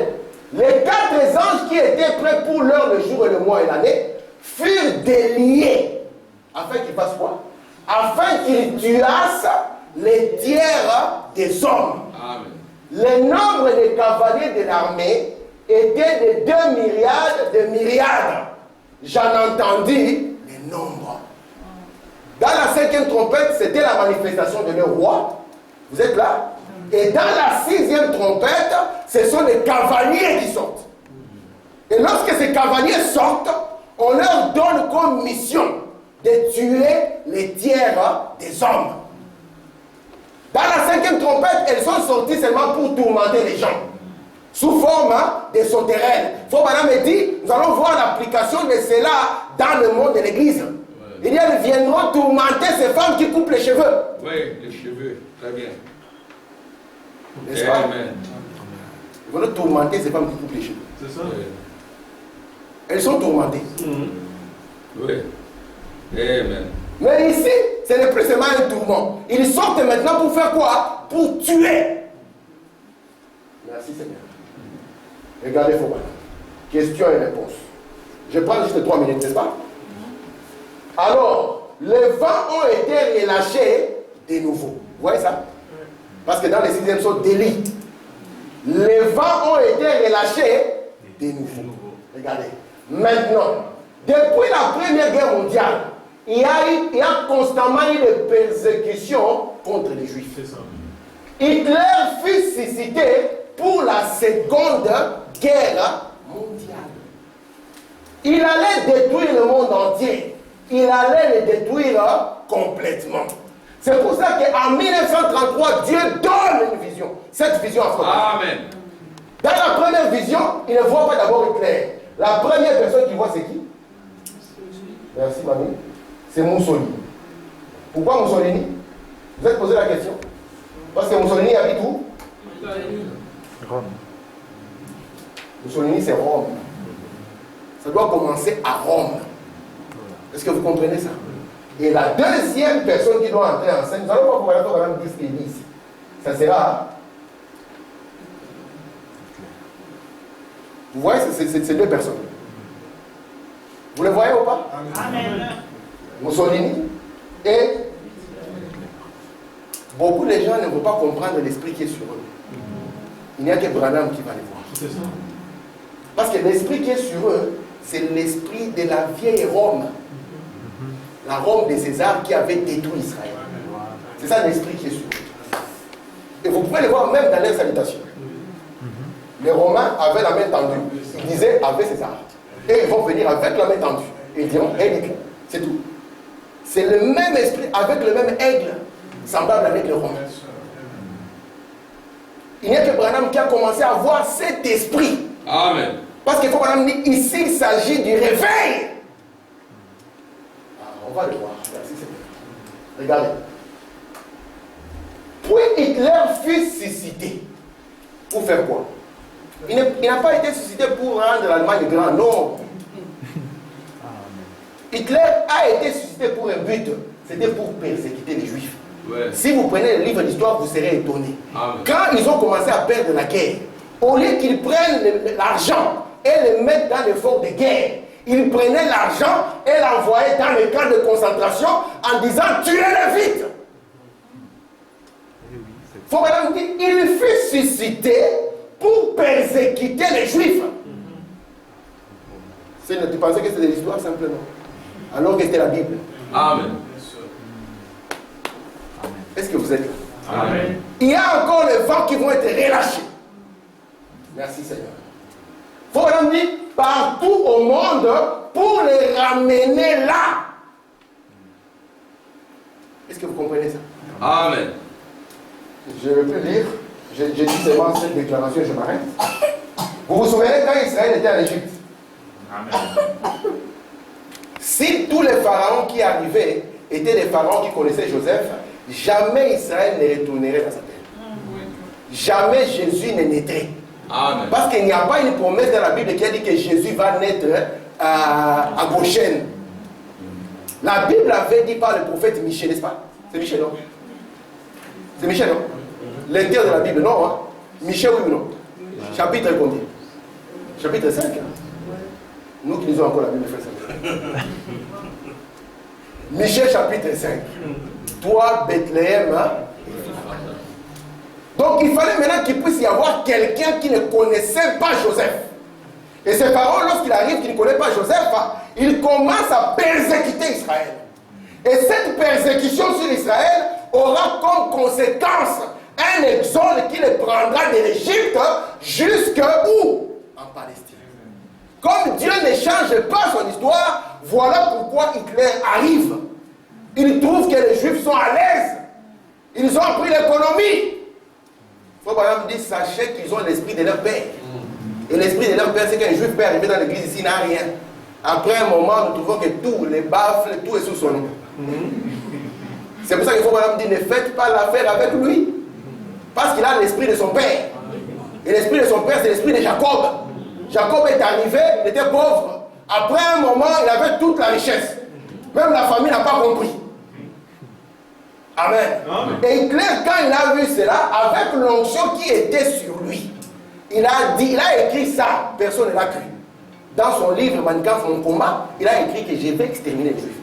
Les 4 anges qui étaient prêts pour l'heure, le jour et le mois et l'année furent déliés. Afin qu'ils fassent quoi? Afin qu'ils tuassent les tiers des hommes. Amen. Le nombre des cavaliers de l'armée était de 2 myriades de myriades. J'en entendis les nombres. Dans la 5e trompette, c'était la manifestation de leur roi. Vous êtes là? Et dans la 6e trompette, ce sont les cavaliers qui sortent. Et lorsque ces cavaliers sortent, on leur donne comme mission de tuer les tiers des hommes. Dans la 5e trompette, elles sont sorties seulement pour tourmenter les gens, sous forme de sauterelles. Il faut madame me dire, nous allons voir l'application de cela dans le monde de l'église. Il dit, elles viendront tourmenter ces femmes qui coupent les cheveux. Oui, les cheveux. Très bien. N'est-ce pas? Amen. Ils vont tourmenter ces femmes qui coupent les cheveux. C'est ça. Oui. Elles sont tourmentées. Oui. Amen. Mais ici, ce n'est plus seulement un tourment. Ils sortent maintenant pour faire quoi? Pour tuer. Merci Seigneur. Regardez, faut voir. Question et réponse. Je prends juste 3 minutes, n'est-ce pas? Alors, les vents ont été relâchés de nouveau. Vous voyez ça? Parce que dans les 6e saut d'Élie, les vents ont été relâchés de nouveau. Regardez. Maintenant, depuis la Première Guerre mondiale, il y a constamment eu des persécutions contre les Juifs. C'est ça. Hitler fut suscité pour la Seconde Guerre mondiale. Il allait détruire le monde entier. Il allait le détruire complètement. C'est pour ça qu'en 1933, Dieu donne une vision. Cette vision africaine. Amen. Dans la première vision, il ne voit pas d'abord Hitler. La première personne qu'il voit, c'est qui? Merci, mamie. C'est Mussolini. Pourquoi Mussolini? Vous êtes posé la question. Parce que Mussolini habite où? Rome. Mussolini, c'est Rome. Ça doit commencer à Rome. Est-ce que vous comprenez ça? Et la deuxième personne qui doit entrer en scène, nous allons voir comment on va dire ce qu'il dit ici. Ça sera. Vous voyez, c'est deux personnes. Vous les voyez ou pas? Amen. Mussolini et beaucoup de gens ne vont pas comprendre l'esprit qui est sur eux. Il n'y a que Branham qui va les voir. C'est ça. Parce que l'esprit qui est sur eux, c'est l'esprit de la vieille Rome. La Rome de César qui avait détruit Israël. C'est ça l'esprit qui est sur eux. Et vous pouvez le voir même dans les salutations. Les Romains avaient la main tendue. Ils disaient avec César. Et ils vont venir avec la main tendue. Et ils diront Hitler. C'est tout. C'est le même esprit avec le même aigle, semblable avec les Romains. Il n'y a que Branham qui a commencé à avoir cet esprit. Amen. Parce qu'il faut Branham dire ici, il s'agit du réveil. On va le voir. Merci Seigneur. Regardez. Puis Hitler fut suscité. Pour faire quoi? Il n'a pas été suscité pour rendre l'Allemagne grand, non. Hitler a été suscité pour un but. C'était pour persécuter les Juifs. Ouais. Si vous prenez le livre d'histoire, vous serez étonné. Amen. Quand ils ont commencé à perdre la guerre, au lieu qu'ils prennent l'argent et le mettent dans les forts de guerre, ils prenaient l'argent et l'envoyaient dans les camps de concentration en disant tuez-les vite. Faut même dire, il fut suscité pour persécuter les Juifs. Tu pensais que c'était de l'histoire simplement, alors que c'était la Bible. Amen. Est-ce que vous êtes là? Amen. Il y a encore les vents qui vont être relâchés. Merci Seigneur. Il faut vraiment dire partout au monde pour les ramener là. Est-ce que vous comprenez ça? Amen. Je ne vais plus lire. J'ai dit seulement cette déclaration, je m'arrête. Vous vous souvenez quand Israël était en Égypte? Amen. Si tous les pharaons qui arrivaient étaient des pharaons qui connaissaient Joseph, jamais Israël ne retournerait dans sa terre. Jamais Jésus ne naîtrait. Amen. Parce qu'il n'y a pas une promesse dans la Bible qui a dit que Jésus va naître à Goshen. La Bible avait dit par le prophète Michel, n'est-ce pas? C'est Michel, non? C'est Michel, non? L'intérieur de la Bible, non? Hein? Michel, oui ou non? Chapitre combien? Chapitre 5. Hein? Nous qui lisons encore la Bible, frère Samuel. Michel, chapitre 5. Toi, Bethléem, hein? Donc il fallait maintenant qu'il puisse y avoir quelqu'un qui ne connaissait pas Joseph. Et ces parents, lorsqu'il arrive, qui ne connaît pas Joseph, il commence à persécuter Israël. Et cette persécution sur Israël aura comme conséquence un exode qui le prendra de l'Égypte jusqu'où? En Palestine. Comme Dieu ne change pas son histoire, voilà pourquoi Hitler arrive. Il trouve que les Juifs sont à l'aise. Ils ont pris l'économie. Il faut par exemple dire, sachez qu'ils ont l'esprit de leur père. Et l'esprit de leur père, c'est qu'un Juif peut arriver dans l'église ici, il n'a rien. Après un moment, nous trouvons que tout, les baffles, tout est sous son nom. C'est pour ça qu'il faut madame dire, ne faites pas l'affaire avec lui. Parce qu'il a l'esprit de son père. Et l'esprit de son père, c'est l'esprit de Jacob. Jacob est arrivé, il était pauvre. Après un moment, il avait toute la richesse. Même la famille n'a pas compris. Amen. Et Hitler, quand il a vu cela, avec l'onction qui était sur lui, il a écrit ça, personne ne l'a cru. Dans son livre, Mein Kampf, mon combat, il a écrit que je vais exterminer les Juifs.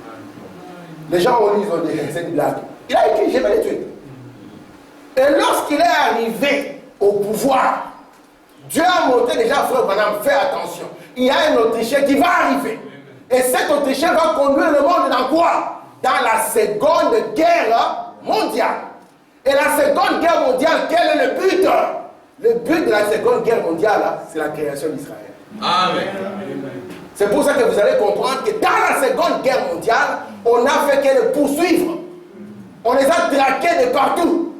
Les gens ont lu, ils ont dit, c'est une blague. Il a écrit, je vais les tuer. Et lorsqu'il est arrivé au pouvoir, Dieu a montré déjà, frère Branham, fais attention. Il y a un Autrichien qui va arriver. Et cet Autrichien va conduire le monde dans quoi? Dans la Seconde Guerre mondiale. Et la Seconde Guerre mondiale, quel est le but? Le but de la Seconde Guerre mondiale, c'est la création d'Israël. Amen. C'est pour ça que vous allez comprendre que dans la Seconde Guerre mondiale, on n'a fait que les poursuivre. On les a traqués de partout.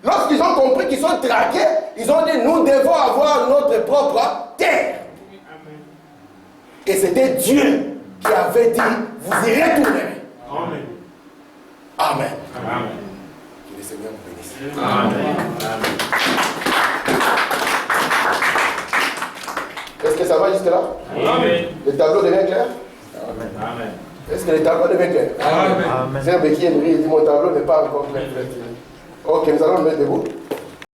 Lorsqu'ils ont compris qu'ils sont traqués, ils ont dit, nous devons avoir notre propre terre. Et c'était Dieu qui avait dit, vous y retournerez. Amen. Amen. Amen. Que le Seigneur vous bénisse. Amen. Est-ce que ça va jusque-là? Amen. Le tableau devient clair? Amen. Est-ce que le tableau devient clair? Amen. C'est un béquier, il dit, mon tableau n'est pas encore clair. Ok, nous allons nous mettre debout.